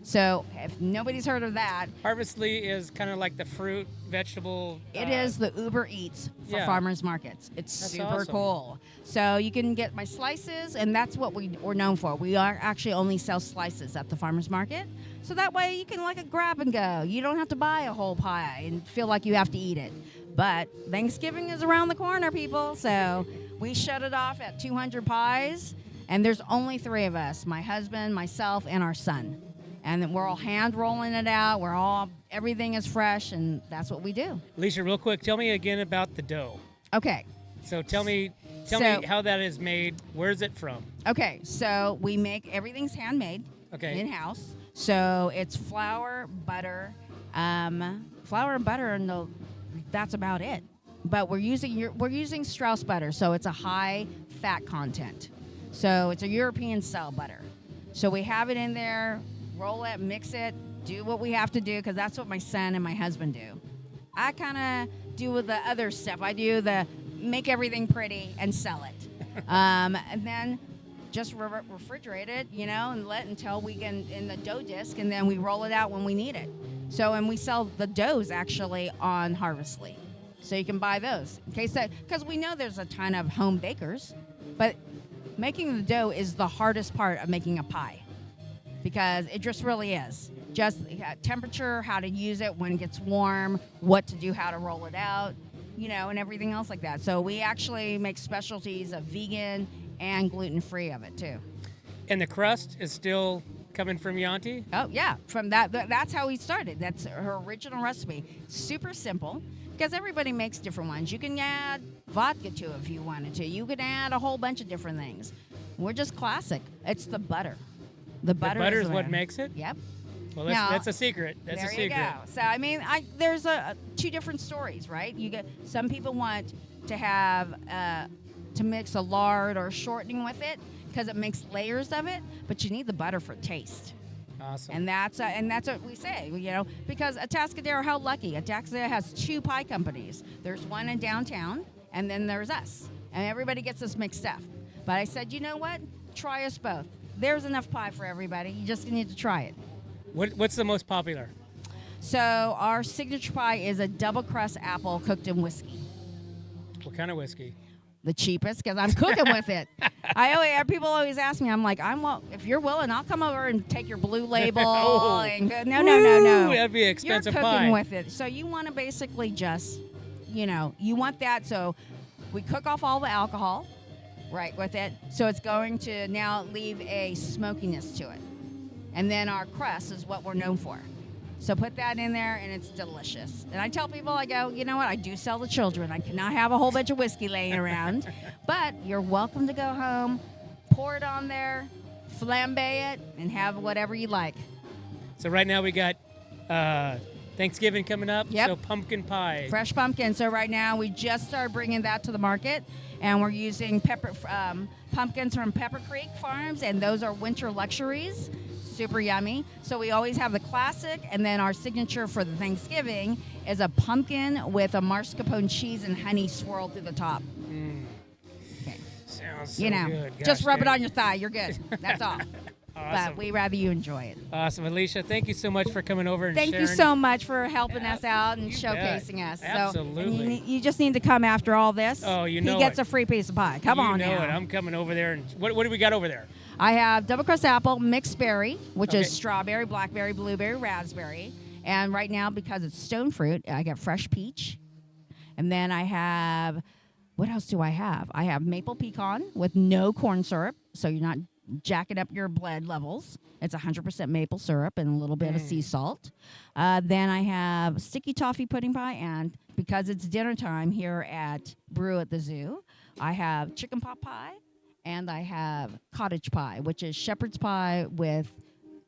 So if nobody's heard of that. Harvestly is kind of like the fruit, vegetable. It is the Uber Eats for farmers markets. It's That's super awesome. cool. So you can get my slices, and that's what we're known for. We are actually only sell slices at the farmers market. So that way you can like a grab and go. You don't have to buy a whole pie and feel like you have to eat it. But Thanksgiving is around the corner, people. So we shut it off at 200 pies, and there's only 3 of us, my husband, myself, and our son. And then we're all hand rolling it out. Everything is fresh, and that's what we do. Alicia, real quick, tell me again about the dough. Okay. So tell me how that is made. Where's it from? Okay, so we make everything's handmade. Okay. In-house. So it's flour, butter, and that's about it. But we're using Strauss butter, so it's a high fat content. So it's a European style butter. So we have it in there. Roll it, mix it, do what we have to do, because that's what my son and my husband do. I kind of do with the other stuff. I do the make everything pretty and sell it. And then just refrigerate it, and let until we get in the dough disc, and then we roll it out when we need it. So, and we sell the doughs actually on Harvestly. So you can buy those in case because we know there's a ton of home bakers, but making the dough is the hardest part of making a pie. Because it just really is. Just temperature, how to use it when it gets warm, what to do, how to roll it out, and everything else like that. So we actually make specialties of vegan and gluten-free of it, too. And the crust is still coming from Yanti? Oh, yeah. From that's how we started. That's her original recipe. Super simple, because everybody makes different ones. You can add vodka to it if you wanted to. You could add a whole bunch of different things. We're just classic. It's the butter. The butter is what makes it? Yep. Well, that's a secret. That's a secret. There you go. So, I mean, there's 2 different stories, right? You get some people want to have to mix a lard or shortening with it because it makes layers of it, but you need the butter for taste. Awesome. And that's what we say, because Atascadero, how lucky. Atascadero has 2 pie companies. There's one in downtown, and then there's us. and everybody gets us mixed up. But I said, you know what? Try us both. There's enough pie for everybody. You just need to try it. What's the most popular? So our signature pie is a double crust apple cooked in whiskey. What kind of whiskey? The cheapest, because I'm cooking with it. People always ask me. I'm like, if you're willing, I'll come over and take your blue label. And go, no. That'd be an expensive You're cooking pie. with it, so you want to basically just, you want that. So we cook off all the alcohol, right, with it. So it's going to now leave a smokiness to it, and then our crust is what we're known for. So put that in there, and it's delicious. And I tell people, I go, you know what? I do sell to children. I cannot have a whole bunch of whiskey laying around. But you're welcome to go home, pour it on there, flambe it, and have whatever you like. So right now we got Thanksgiving coming up. Yep. So pumpkin pie. Fresh pumpkin. So right now we just started bringing that to the market, and we're using pumpkins from Pepper Creek Farms, and those are winter luxuries. Super yummy. So we always have the classic, and then our signature for the Thanksgiving is a pumpkin with a mascarpone cheese and honey swirled through the top. Okay. Sounds so good. Gosh, just rub it dang. on your thigh. You're good. That's all. Awesome. But we rather you enjoy it. Awesome. Alicia, thank you so much for coming over and Thank sharing. you so much for helping us out and you showcasing bet. us. Absolutely. So, you just need to come after all this. Oh, you know He gets it. a free piece of pie. Come on You know now. it. I'm coming over there. And what do we got over there? I have double crust apple, mixed berry, which Okay. is strawberry, blackberry, blueberry, raspberry. And right now, because it's stone fruit, I got fresh peach. And then I have, what else do I have? I have maple pecan with no corn syrup, so you're not jacking up your blood levels. It's 100% maple syrup and a little bit of sea salt. Then I have sticky toffee pudding pie, and because it's dinner time here at Brew at the Zoo, I have chicken pot pie. And I have cottage pie, which is shepherd's pie with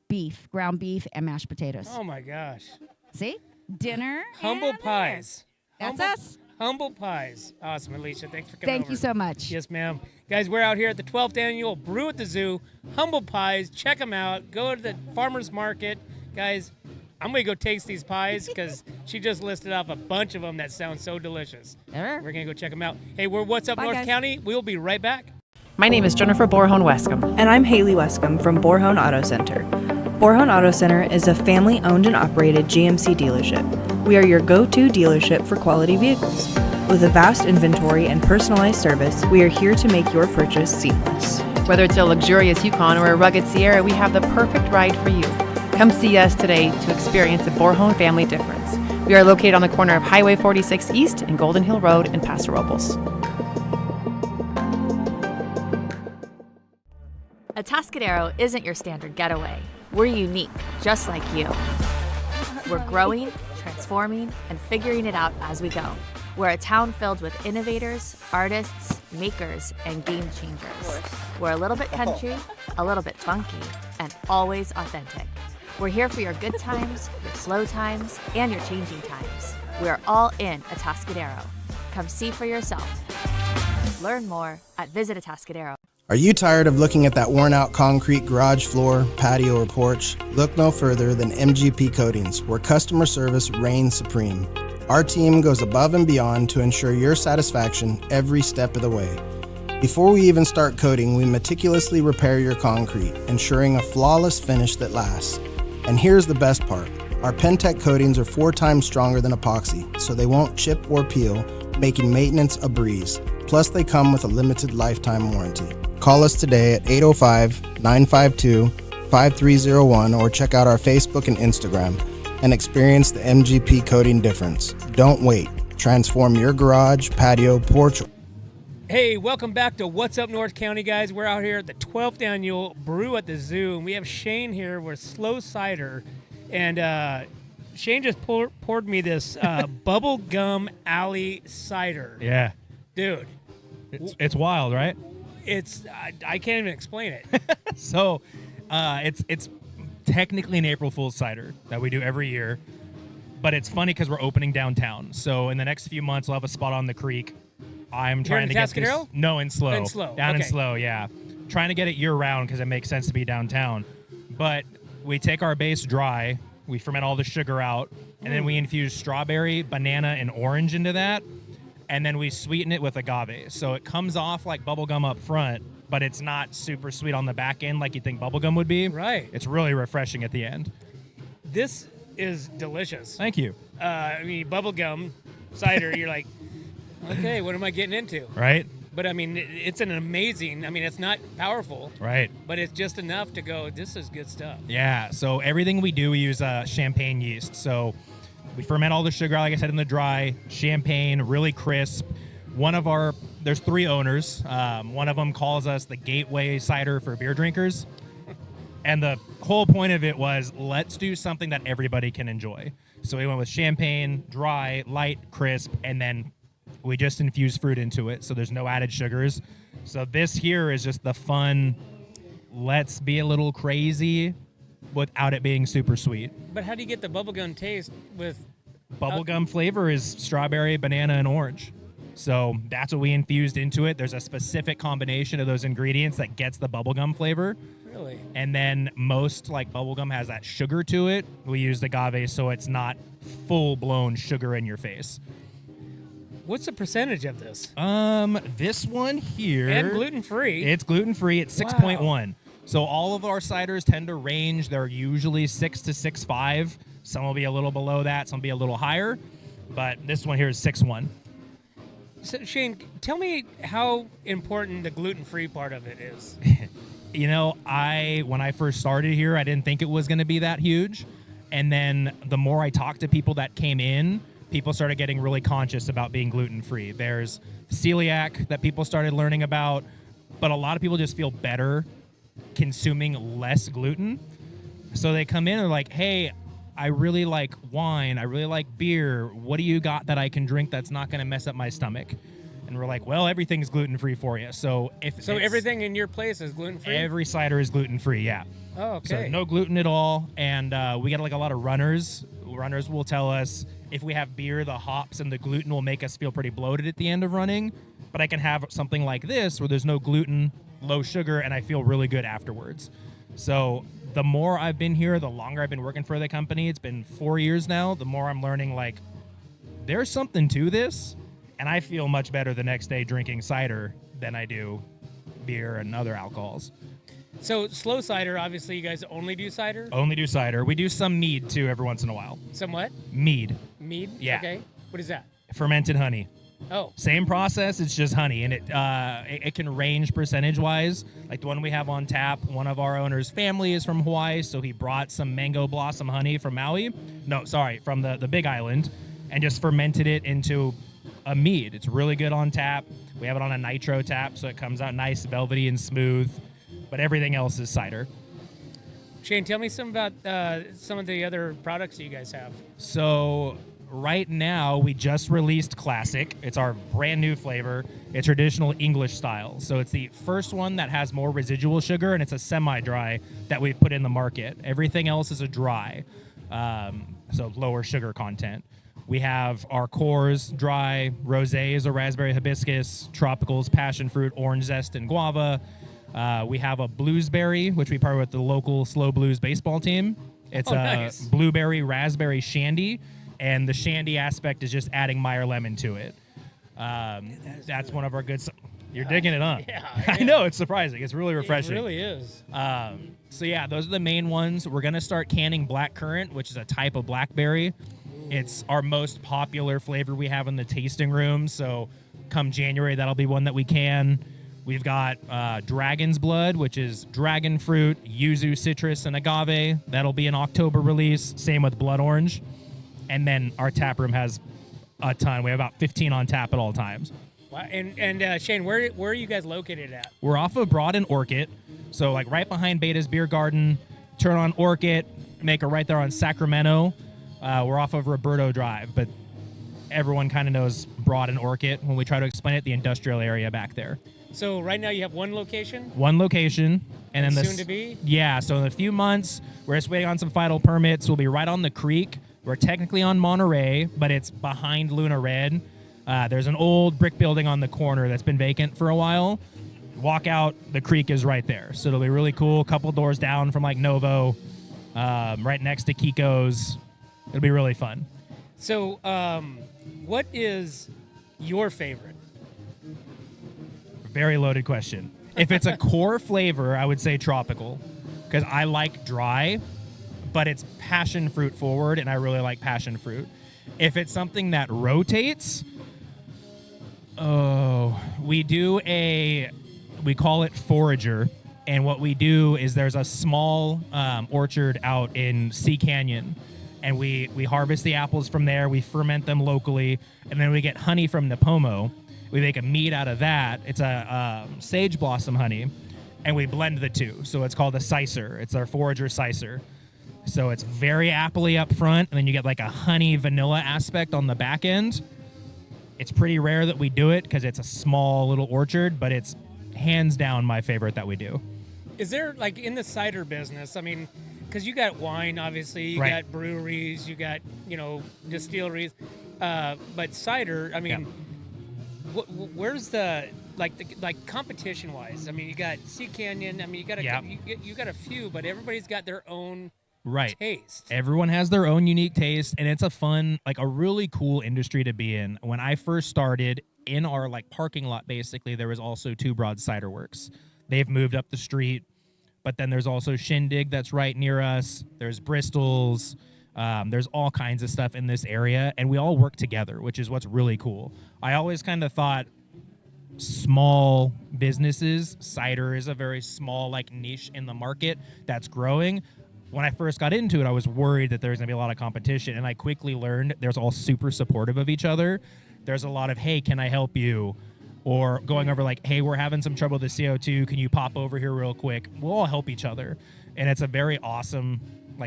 beef, ground beef, and mashed potatoes. Oh, my gosh. See? Dinner. Humble and pies. That's Humble- us. Humble pies. Awesome, Alicia. Thanks for coming Thank over. you so much. Yes, ma'am. Guys, we're out here at the 12th annual Brew at the Zoo. Humble pies. Check them out. Go to the farmer's market. Guys, I'm going to go taste these pies because she just listed off a bunch of them that sound so delicious. Sure. We're going to go check them out. Hey, we're What's Up Bye, North guys. County. We'll be right back. My name is Jennifer Borhone-Wescombe. And I'm Haley Wescombe from Borhone Auto Center. Borhone Auto Center is a family-owned and operated GMC dealership. We are your go-to dealership for quality vehicles. With a vast inventory and personalized service, we are here to make your purchase seamless. Whether it's a luxurious Yukon or a rugged Sierra, we have the perfect ride for you. Come see us today to experience the Borhone family difference. We are located on the corner of Highway 46 East and Golden Hill Road in Paso Robles. Atascadero isn't your standard getaway. We're unique, just like you. We're growing, transforming, and figuring it out as we go. We're a town filled with innovators, artists, makers, and game changers. We're a little bit country, a little bit funky, and always authentic. We're here for your good times, your slow times, and your changing times. We're all in Atascadero. Come see for yourself. Learn more at Visit Atascadero. Are you tired of looking at that worn-out concrete garage floor, patio, or porch? Look no further than MGP Coatings, where customer service reigns supreme. Our team goes above and beyond to ensure your satisfaction every step of the way. Before we even start coating, we meticulously repair your concrete, ensuring a flawless finish that lasts. And here's the best part. Our Pentec coatings are 4 times stronger than epoxy, so they won't chip or peel, making maintenance a breeze. Plus, they come with a limited lifetime warranty. Call us today at 805-952-5301 or check out our Facebook and Instagram and experience the MGP coating difference. Don't wait. Transform your garage, patio, porch. Hey, welcome back to What's Up North County, guys. We're out here at the 12th annual Brew at the Zoo, and we have Shane here with Slow Cider. And Shane just poured me this bubble gum alley cider. Yeah. Dude. It's wild, right? I can't even explain it. So it's technically an April Fool's cider that we do every year, but it's funny because we're opening downtown. So in the next few months, we'll have a spot on the creek. I'm trying to get this. Atascadero? No, in Slow. In Slow, Down in okay. Slow, yeah. Trying to get it year round because it makes sense to be downtown. But we take our base dry, we ferment all the sugar out, and then we infuse strawberry, banana, and orange into that. and then we sweeten it with agave. So it comes off like bubblegum up front, but it's not super sweet on the back end like you think bubblegum would be. Right. It's really refreshing at the end. This is delicious. Thank you. I mean, bubblegum cider, you're like, okay, what am I getting into? Right? But I mean, it's an amazing, I mean, it's not powerful. Right. But it's just enough to go, this is good stuff. Yeah, so everything we do, we use champagne yeast. So we ferment all the sugar, like I said, in the dry. Champagne, really crisp. There's 3 owners. One of them calls us the gateway cider for beer drinkers. And the whole point of it was, let's do something that everybody can enjoy. So we went with champagne, dry, light, crisp, and then we just infuse fruit into it. So there's no added sugars. So this here is just the fun, let's be a little crazy without it being super sweet. But how do you get the bubblegum taste with... Bubblegum flavor is strawberry, banana, and orange. So that's what we infused into it. There's a specific combination of those ingredients that gets the bubblegum flavor. Really? And then most like bubblegum has that sugar to it. We used agave so it's not full-blown sugar in your face. What's the percentage of this? This one here... And gluten-free. It's gluten-free. It's 6.1. So all of our ciders tend to range. They're usually 6 to 6.5. Some will be a little below that. Some will be a little higher. But this one here is 6.1. So, Shane, tell me how important the gluten-free part of it is. You know, when I first started here, I didn't think it was going to be that huge. And then the more I talked to people that came in, people started getting really conscious about being gluten-free. There's celiac that people started learning about, but a lot of people just feel better consuming less gluten. So they come in and are like, hey, I really like wine. I really like beer. What do you got that I can drink that's not going to mess up my stomach? And we're like, well, everything's gluten-free for you. So everything in your place is gluten-free? Every cider is gluten-free, yeah. Oh, okay. So no gluten at all. And we get like a lot of runners. Runners will tell us if we have beer, the hops and the gluten will make us feel pretty bloated at the end of running. But I can have something like this where there's no gluten, low sugar, and I feel really good afterwards. So the more I've been here, the longer I've been working for the company, it's been 4 years now, the more I'm learning, like, there's something to this, and I feel much better the next day drinking cider than I do beer and other alcohols. So slow cider, obviously you guys only do cider? Only do cider. We do some mead, too, every once in a while. Some what? Mead. Mead? Yeah. Okay. What is that? Fermented honey. Oh. Same process, it's just honey, and it can range percentage-wise. Like the one we have on tap, one of our owners' family is from Hawaii, so he brought some mango blossom honey from Maui. No, sorry, from the Big Island, and just fermented it into a mead. It's really good on tap. We have it on a nitro tap, so it comes out nice, velvety, and smooth, but everything else is cider. Shane, tell me some about some of the other products that you guys have. So right now, we just released Classic. It's our brand new flavor. It's traditional English style. So it's the first one that has more residual sugar, and it's a semi-dry that we've put in the market. Everything else is a dry, so lower sugar content. We have our cores dry, rosé is a raspberry hibiscus, tropicals, passion fruit, orange zest, and guava. We have a bluesberry, which we partner with the local slow blues baseball team. It's nice. a blueberry raspberry shandy. And the shandy aspect is just adding Meyer lemon to it. That's one of our good... You're digging it, huh? Yeah. I know, it's surprising. It's really refreshing. It really is. So yeah, those are the main ones. We're going to start canning blackcurrant, which is a type of blackberry. It's our most popular flavor we have in the tasting room. So come January, that'll be one that we can. We've got Dragon's Blood, which is dragon fruit, yuzu, citrus, and agave. That'll be an October release. Same with Blood Orange. And then our tap room has a ton. We have about 15 on tap at all times. Wow. And Shane, where are you guys located at? We're off of Broad and Orchid. So like right behind Beta's Beer Garden, turn on Orchid, make a right there on Sacramento. We're off of Roberto Drive, but everyone kind of knows Broad and Orchid when we try to explain it, the industrial area back there. So right now you have one location? One location. And then soon to be? Yeah, so in a few months, we're just waiting on some final permits. We'll be right on the creek. We're technically on Monterey, but it's behind Luna Red. There's an old brick building on the corner that's been vacant for a while. Walk out, the creek is right there. So it'll be really cool. A couple doors down from like Novo, right next to Kiko's. It'll be really fun. So what is your favorite? Very loaded question. If it's a core flavor, I would say tropical, because I like dry, but it's passion fruit forward, and I really like passion fruit. If it's something that rotates, we call it forager. And what we do is there's a small orchard out in Sea Canyon, and we harvest the apples from there. We ferment them locally, and then we get honey from Nipomo. We make a mead out of that. It's a sage blossom honey, and we blend the two. So it's called a sicer. It's our forager sicer. So it's very appley up front, and then you get like a honey vanilla aspect on the back end. It's pretty rare that we do it because it's a small little orchard, but it's hands down my favorite that we do. Is there, like, in the cider business, I mean, because you got wine, obviously, you got breweries, you got, distilleries, but cider, I mean, where's the competition-wise? I mean, you got Sea Canyon, I mean, you got a few, but everybody's got their own taste. Everyone has their own unique taste, and it's a really cool industry to be in. When I first started, in our parking lot, basically, there was also Two Broad Cider Works. They've moved up the street, but then there's also Shindig that's right near us. There's Bristol's. There's all kinds of stuff in this area, and we all work together, which is what's really cool. I always kind of thought small businesses, cider is a very small niche in the market that's growing. When I first got into it, I was worried that there's going to be a lot of competition, and I quickly learned there's all super supportive of each other. There's a lot of, hey, can I help you? Or going over hey, we're having some trouble with the CO2. Can you pop over here real quick? We'll all help each other. And it's a very awesome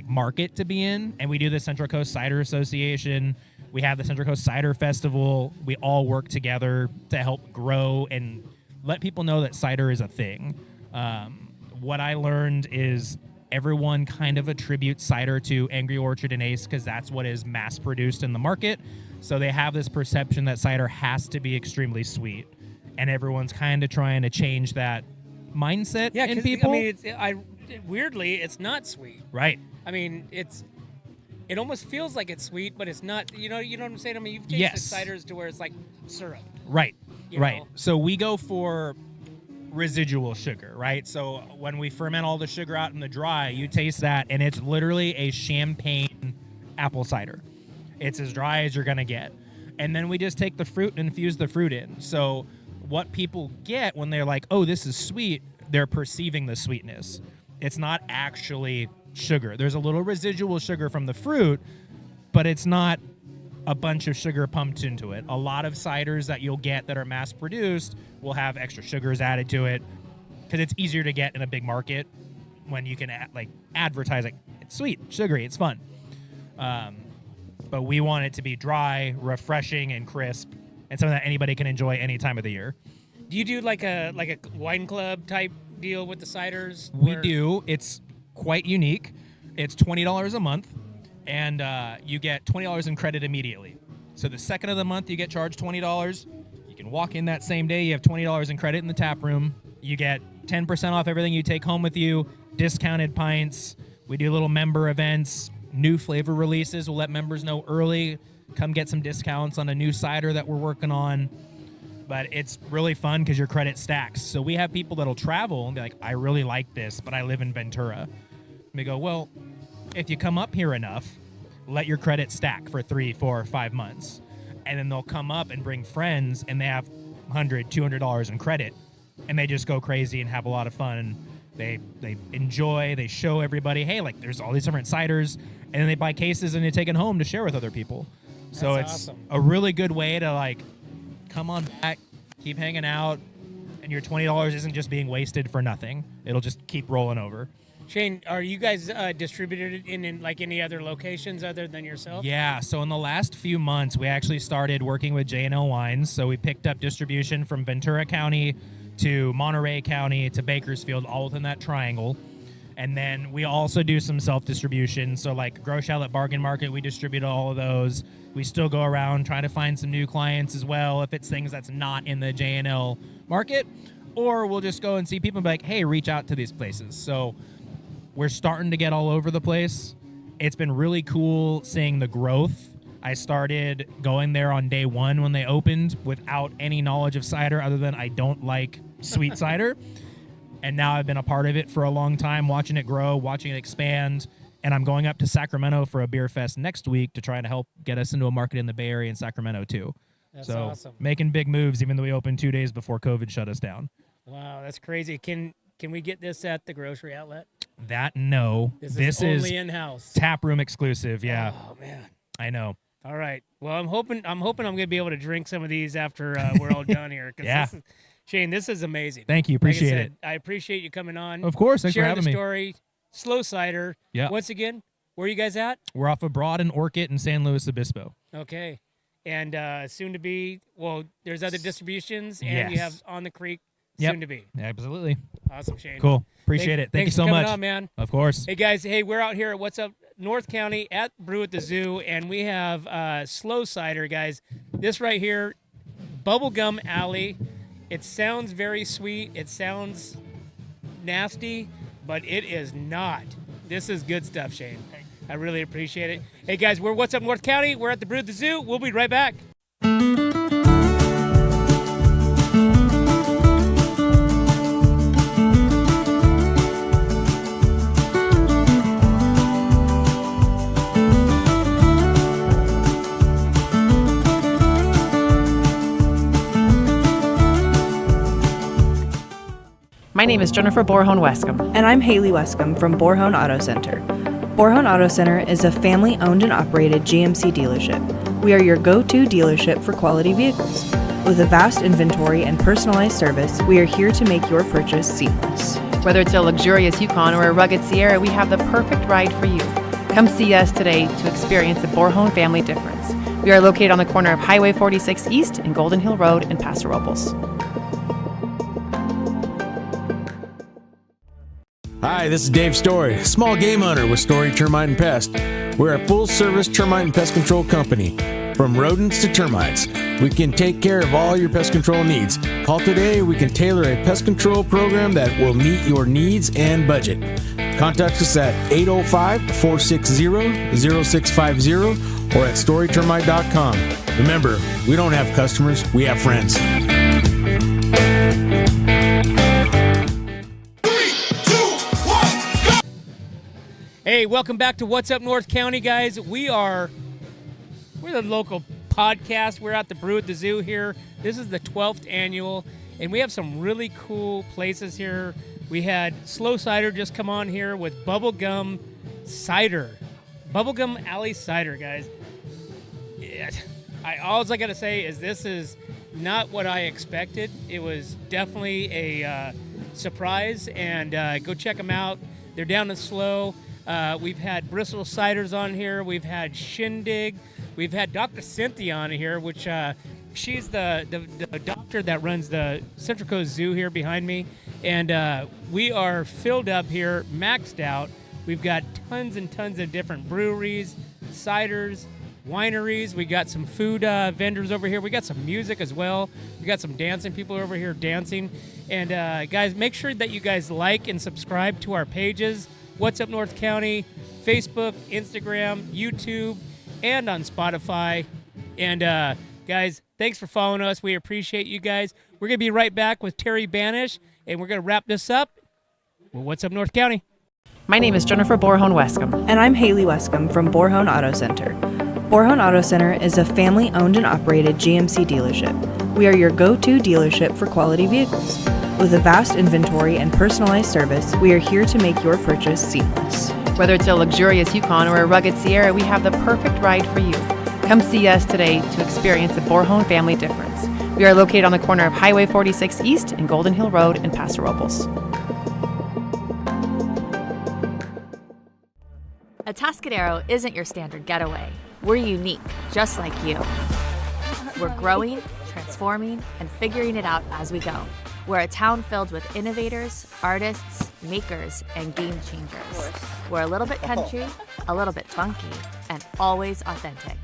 market to be in. And we do the Central Coast Cider Association. We have the Central Coast Cider Festival. We all work together to help grow and let people know that cider is a thing. What I learned is everyone kind of attributes cider to Angry Orchard and Ace because that's what is mass produced in the market. So they have this perception that cider has to be extremely sweet. And everyone's kind of trying to change that mindset in people. I mean, weirdly, it's not sweet. Right. I mean, it almost feels like it's sweet, but it's not. You know what I'm saying? I mean, you've tasted ciders to where it's like syrup. Right. Right. So we go for residual sugar, right? So when we ferment all the sugar out in the dry, you taste that, and it's literally a champagne apple cider. It's as dry as you're going to get. And then we just take the fruit and infuse the fruit in. So what people get when they're like, oh, this is sweet, they're perceiving the sweetness. It's not actually sugar. There's a little residual sugar from the fruit, but it's not a bunch of sugar pumped into it. A lot of ciders that you'll get that are mass produced will have extra sugars added to it because it's easier to get in a big market when you can advertise it's sweet, sugary, it's fun. But we want it to be dry, refreshing, and crisp, and something that anybody can enjoy any time of the year. Do you do like a wine club type deal with the ciders? We do. It's quite unique. It's $20 a month, and you get $20 in credit immediately. So the second of the month, you get charged $20. You can walk in that same day. You have $20 in credit in the tap room. You get 10% off everything you take home with you, discounted pints. We do little member events, new flavor releases. We'll let members know early. Come get some discounts on a new cider that we're working on. But it's really fun because your credit stacks. So we have people that'll travel and be like, I really like this, but I live in Ventura. And we go, well, if you come up here enough, let your credit stack for 3, 4, 5 months. And then they'll come up and bring friends, and they have $100, $200 in credit. And they just go crazy and have a lot of fun. They enjoy, they show everybody, hey, there's all these different ciders. And then they buy cases and they take it home to share with other people. So That's it's awesome. a really good way to come on back, keep hanging out, and your $20 isn't just being wasted for nothing. It'll just keep rolling over. Shane, are you guys distributed in any other locations other than yourself? Yeah, so in the last few months, we actually started working with J&L Wines. So we picked up distribution from Ventura County to Monterey County to Bakersfield, all within that triangle. And then we also do some self-distribution. So Grosh Outlet Bargain Market, we distribute all of those. We still go around trying to find some new clients as well if it's things that's not in the J&L market. Or we'll just go and see people and be like, hey, reach out to these places. So we're starting to get all over the place. It's been really cool seeing the growth I started going there on day one when they opened without any knowledge of cider other than I don't like sweet cider. And now I've been a part of it for a long time, watching it grow, watching it expand. And I'm going up to Sacramento for a beer fest next week to try to help get us into a market in the Bay Area and Sacramento too. That's so awesome. Making big moves, even though we opened 2 days before COVID shut us down. Wow, that's crazy. Can we get this at the grocery outlet? That no. This is only in-house. Tap room exclusive, yeah. Oh man. I know. All right. Well, I'm hoping I'm going to be able to drink some of these after we're all done here. Yeah. Shane, this is amazing. Thank you. Appreciate it. I appreciate you coming on. Of course. Thanks for sharing having the me. story. Slow cider. Yeah. Once again, where are you guys at? We're off of Broad and Orchid in San Luis Obispo. Okay. And soon to be, well, there's other distributions, and you Yes. have On the Creek Yep. soon to be. Absolutely. Awesome, Shane. Cool. Appreciate it. Thank you Thanks so for coming much. on, man. Of course. Hey, guys. Hey, we're out here at What's Up North County at Brew at the Zoo, and we have slow cider, guys. This right here, Bubblegum Alley. It sounds very sweet. It sounds nasty, but it is not. This is good stuff, Shane. I really appreciate it. Hey, guys, we're What's Up North County. We're at the Brew at the Zoo. We'll be right back. My name is Jennifer Borhone Wescombe. And I'm Haley Wescombe from Borhone Auto Center. Borhone Auto Center is a family-owned and operated GMC dealership. We are your go-to dealership for quality vehicles. With a vast inventory and personalized service, we are here to make your purchase seamless. Whether it's a luxurious Yukon or a rugged Sierra, we have the perfect ride for you. Come see us today to experience the Borhone family difference. We are located on the corner of Highway 46 East and Golden Hill Road in Paso Robles. Hi, this is Dave Story, small game hunter with Story Termite and Pest. We're a full-service termite and pest control company. From rodents to termites, we can take care of all your pest control needs. Call today, we can tailor a pest control program that will meet your needs and budget. Contact us at 805-460-0650 or at storytermite.com. Remember, we don't have customers, we have friends. Hey, welcome back to What's Up North County, guys. We're the local podcast. We're at the Brew at the Zoo here. This is the 12th annual, and we have some really cool places here. We had Slow Cider just come on here with Bubblegum Cider. Bubblegum Alley Cider, guys. All I got to say is this is not what I expected. It was definitely a surprise, and go check them out. They're down in Slow. We've had Bristol Ciders on here. We've had Shindig. We've had Dr. Cynthia on here, which she's the doctor that runs the Central Coast Zoo here behind me. And we are filled up here, maxed out. We've got tons and tons of different breweries, ciders, wineries. We got some food vendors over here. We got some music as well. We got some dancing people over here dancing. And guys, make sure that you guys like and subscribe to our pages. What's Up North County, Facebook, Instagram, YouTube, and on Spotify. And guys, thanks for following us. We appreciate you guys. We're going to be right back with Terry Banish, and we're going to wrap this up with What's Up North County. My name is Jennifer Borhone Wescombe. And I'm Haley Wescombe from Borhone Auto Center. Borhone Auto Center is a family-owned and operated GMC dealership. We are your go-to dealership for quality vehicles. With a vast inventory and personalized service, we are here to make your purchase seamless. Whether it's a luxurious Yukon or a rugged Sierra, we have the perfect ride for you. Come see us today to experience the Borhone family difference. We are located on the corner of Highway 46 East and Golden Hill Road in Paso Robles. Atascadero isn't your standard getaway. We're unique, just like you. We're growing, transforming, and figuring it out as we go. We're a town filled with innovators, artists, makers, and game changers. We're a little bit country, a little bit funky, and always authentic.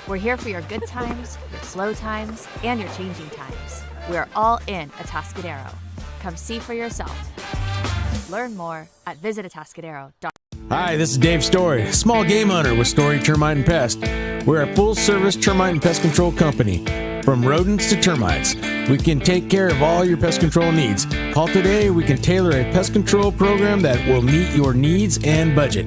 We're here for your good times, your slow times, and your changing times. We're all in Atascadero. Come see for yourself. Learn more at visitatascadero.com. Hi, this is Dave Story, small game hunter with Story Termite and Pest. We're a full-service termite and pest control company. From rodents to termites, we can take care of all your pest control needs. Call today, we can tailor a pest control program that will meet your needs and budget.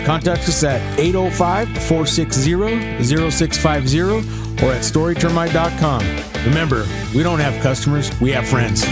Contact us at 805-460-0650 or at storytermite.com. Remember, we don't have customers, we have friends.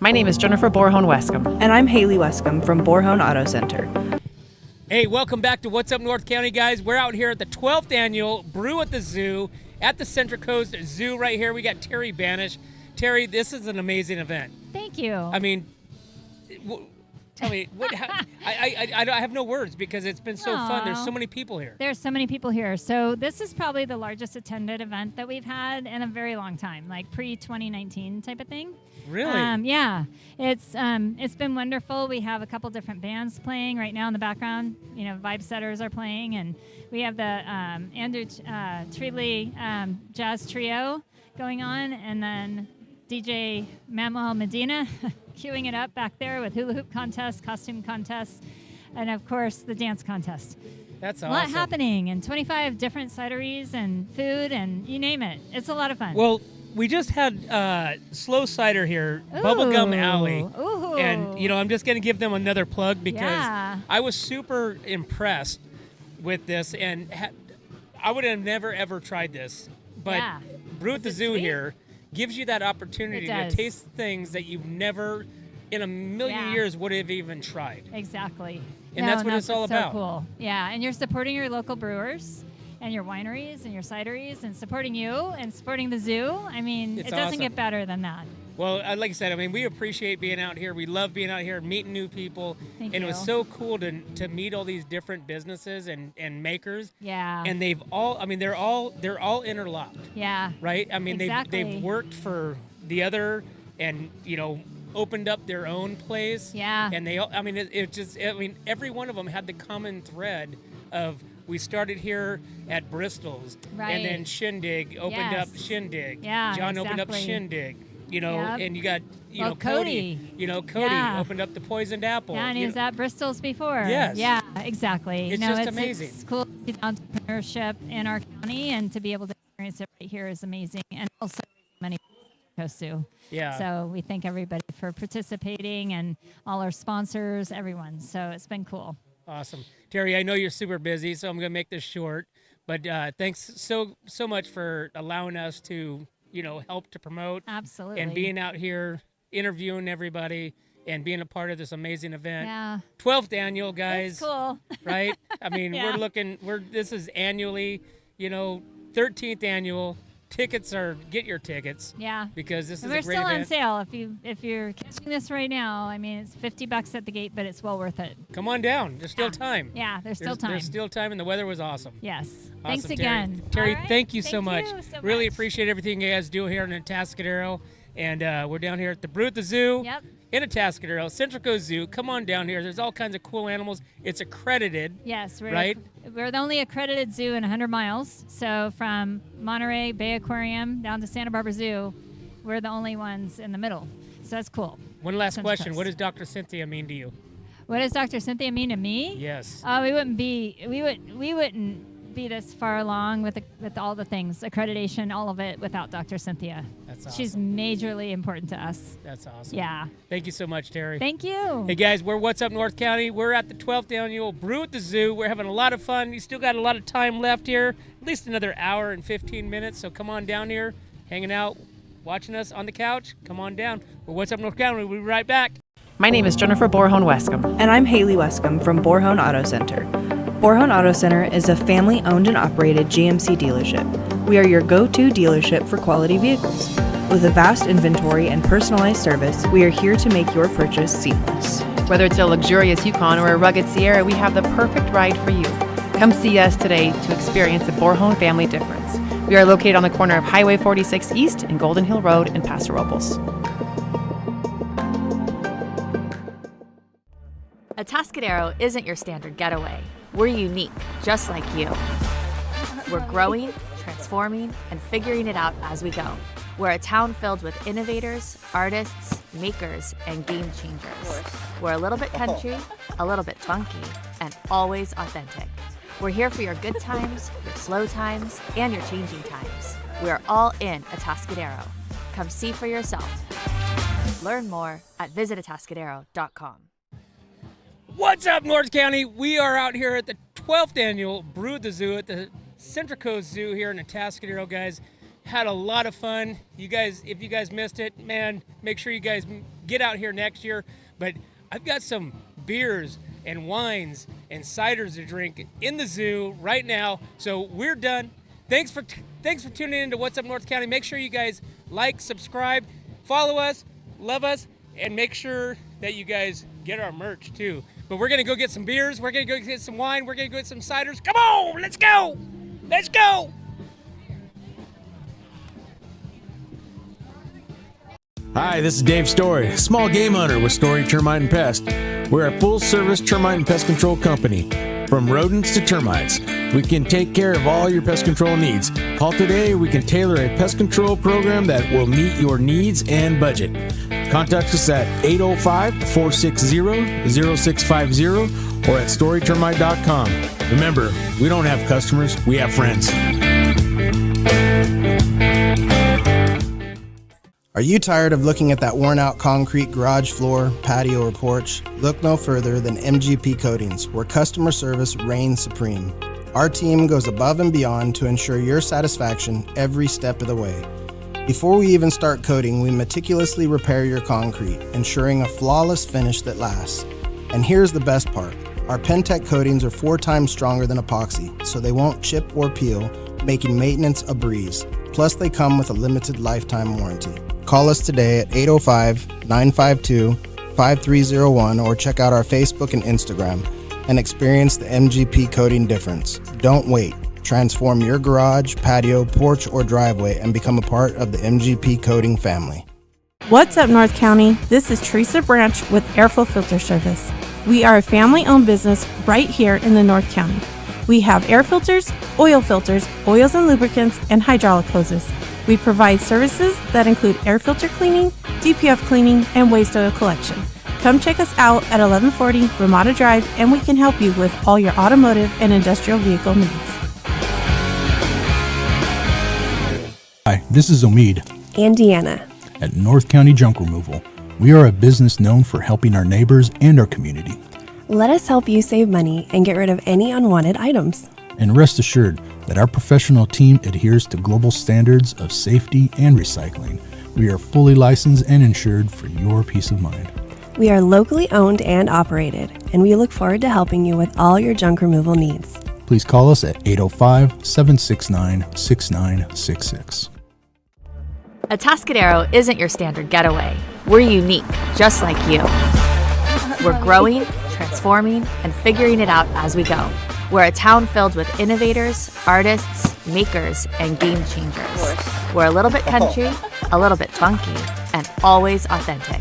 My name is Jennifer Borhone Wescombe. And I'm Haley Wescombe from Borhone Auto Center. Hey, welcome back to What's Up North County, guys. We're out here at the 12th annual Brew at the Zoo at the Central Coast Zoo right here. We got Terry Banish. Terry, this is an amazing event. Thank you. I mean, tell me, I have no words because it's been so fun. There's so many people here. There's so many people here. So this is probably the largest attended event that we've had in a very long time, like pre-2019 type of thing. Really? Yeah. It's been wonderful. We have a couple different bands playing right now in the background. You know, Vibe Setters are playing, and we have the Andrew Treatley Jazz Trio going on, and then DJ Manuel Medina queuing it up back there with hula hoop contests, costume contests, and of course the dance contest. That's awesome. A lot happening, and 25 different cideries and food, and you name it. It's a lot of fun. Well, we just had Slow Cider here, Bubblegum Alley. Ooh. And, you know, I'm just going to give them another plug because Yeah. I was super impressed with this, and I would have never, ever tried this. But Yeah. Brew at the Zoo here gives you that opportunity It to does. taste things that you've never in a million Yeah. years would have even tried. Exactly. And that's what it's all so about. Cool. Yeah, and you're supporting your local brewers and your wineries and your cideries and supporting you and supporting the zoo. I mean, It's it doesn't awesome. get better than that. Well, like I said, I mean, we appreciate being out here. We love being out here, meeting new people. Thank and it was you. so cool to meet all these different businesses and makers. Yeah. And they've all, I mean, they're all interlocked. Yeah. Right? I mean, Exactly. they've worked for the other and, you know, opened up their own place. Yeah. And they all, I mean, it just, I mean, every one of them had the common thread of we started here at Bristol's. Right. And then Shindig opened up Yes. Shindig. Yeah, John opened up exactly. Shindig. You know, Yep. and you got, you Well, know, Cody. Cody. You know, Cody Yeah. opened up the Poisoned Apple. Yeah, and he you was know. at Bristol's before. Yes. Yeah, exactly. It's no, just it's amazing. It's cool to see the entrepreneurship in our county, and to be able to experience it right here is amazing. And also many Coast Zoo. Yeah. So we thank everybody for participating and all our sponsors, everyone. So it's been cool. Awesome. Terry, I know you're super busy, so I'm going to make this short. But thanks so much for allowing us to, you know, help to promote. Absolutely. And being out here interviewing everybody and being a part of this amazing event. Yeah. 12th annual, guys. It's cool. Right? I mean, Yeah. this is annually, you know, 13th annual. Tickets are, get your tickets. Yeah. Because this And is we're a great still event. on sale. If you're catching this right now, I mean, it's $50 at the gate, but it's well worth it. Come on down. There's still time. Yeah, there's still time. There's still time, and the weather was awesome. Yes. Awesome, Thanks Terry. again. Terry, All right. thank you so Thank much. you so Really much. appreciate everything you guys do here in Atascadero. And we're down here at the Brew at the Zoo Yep. in Atascadero, Central Coast Zoo. Come on down here. There's all kinds of cool animals. It's accredited. Yes, right? We're the only accredited zoo in 100 miles. So from Monterey Bay Aquarium down to Santa Barbara Zoo, we're the only ones in the middle. So that's cool. One last Central question. Coast. What does Dr. Cynthia mean to you? What does Dr. Cynthia mean to me? Yes. We wouldn't be this far along with all the things, accreditation, all of it, without Dr. Cynthia. That's awesome. She's majorly important to us. That's awesome. Yeah. Thank you so much, Terry. Thank you. Hey guys, we're What's Up North County. We're at the 12th annual Brew at the Zoo. We're having a lot of fun. You still got a lot of time left here, at least another hour and 15 minutes. So come on down here, hanging out, watching us on the couch. Come on down. We're What's Up North County. We'll be right back. My name is Jennifer Borhone Wescombe. And I'm Haley Wescombe from Borhone Auto Center. Borhone Auto Center is a family-owned and operated GMC dealership. We are your go-to dealership for quality vehicles. With a vast inventory and personalized service, we are here to make your purchase seamless. Whether it's a luxurious Yukon or a rugged Sierra, we have the perfect ride for you. Come see us today to experience the Borhone family difference. We are located on the corner of Highway 46 East and Golden Hill Road in Paso Robles. Atascadero isn't your standard getaway. We're unique, just like you. We're growing, transforming, and figuring it out as we go. We're a town filled with innovators, artists, makers, and game changers. We're a little bit country, a little bit funky, and always authentic. We're here for your good times, your slow times, and your changing times. We are all in Atascadero. Come see for yourself. Learn more at visitatascadero.com. What's up, North County? We are out here at the 12th annual Brew at the Zoo at the Central Coast Zoo here in Atascadero, guys. Had a lot of fun. You guys, if you guys missed it, man, make sure you guys get out here next year. But I've got some beers and wines and ciders to drink in the zoo right now. So we're done. Thanks for tuning in to What's Up North County. Make sure you guys like, subscribe, follow us, love us, and make sure that you guys get our merch too. But we're gonna go get some beers, we're gonna go get some wine, we're gonna go get some ciders. Come on, let's go! Let's go! Hi, this is Dave Story, small game hunter with Story Termite and Pest. We're a full-service termite and pest control company. From rodents to termites, we can take care of all your pest control needs. Call today, we can tailor a pest control program that will meet your needs and budget. Contact us at 805-460-0650 or at storytermite.com. Remember, we don't have customers, we have friends. Are you tired of looking at that worn-out concrete garage floor, patio, or porch? Look no further than MGP Coatings, where customer service reigns supreme. Our team goes above and beyond to ensure your satisfaction every step of the way. Before we even start coating, we meticulously repair your concrete, ensuring a flawless finish that lasts. And here's the best part. Our Pentec coatings are 4 times stronger than epoxy, so they won't chip or peel, making maintenance a breeze. Plus, they come with a limited lifetime warranty. Call us today at 805-952-5301 or check out our Facebook and Instagram and experience the MGP coating difference. Don't wait. Transform your garage, patio, porch, or driveway and become a part of the MGP coating family. What's up, North County? This is Teresa Branch with Airflow Filter Service. We are a family-owned business right here in the North County. We have air filters, oils and lubricants, and hydraulic hoses. We provide services that include air filter cleaning, DPF cleaning, and waste oil collection. Come check us out at 1140 Ramada Drive, and we can help you with all your automotive and industrial vehicle needs. Hi, this is Omid and Deanna at North County Junk Removal. We are a business known for helping our neighbors and our community. Let us help you save money and get rid of any unwanted items. And rest assured that our professional team adheres to global standards of safety and recycling. We are fully licensed and insured for your peace of mind. We are locally owned and operated, and we look forward to helping you with all your junk removal needs. Please call us at 805-769-6966. Atascadero isn't your standard getaway. We're unique, just like you. We're growing, transforming, and figuring it out as we go. We're a town filled with innovators, artists, makers, and game changers. We're a little bit country, a little bit funky, and always authentic.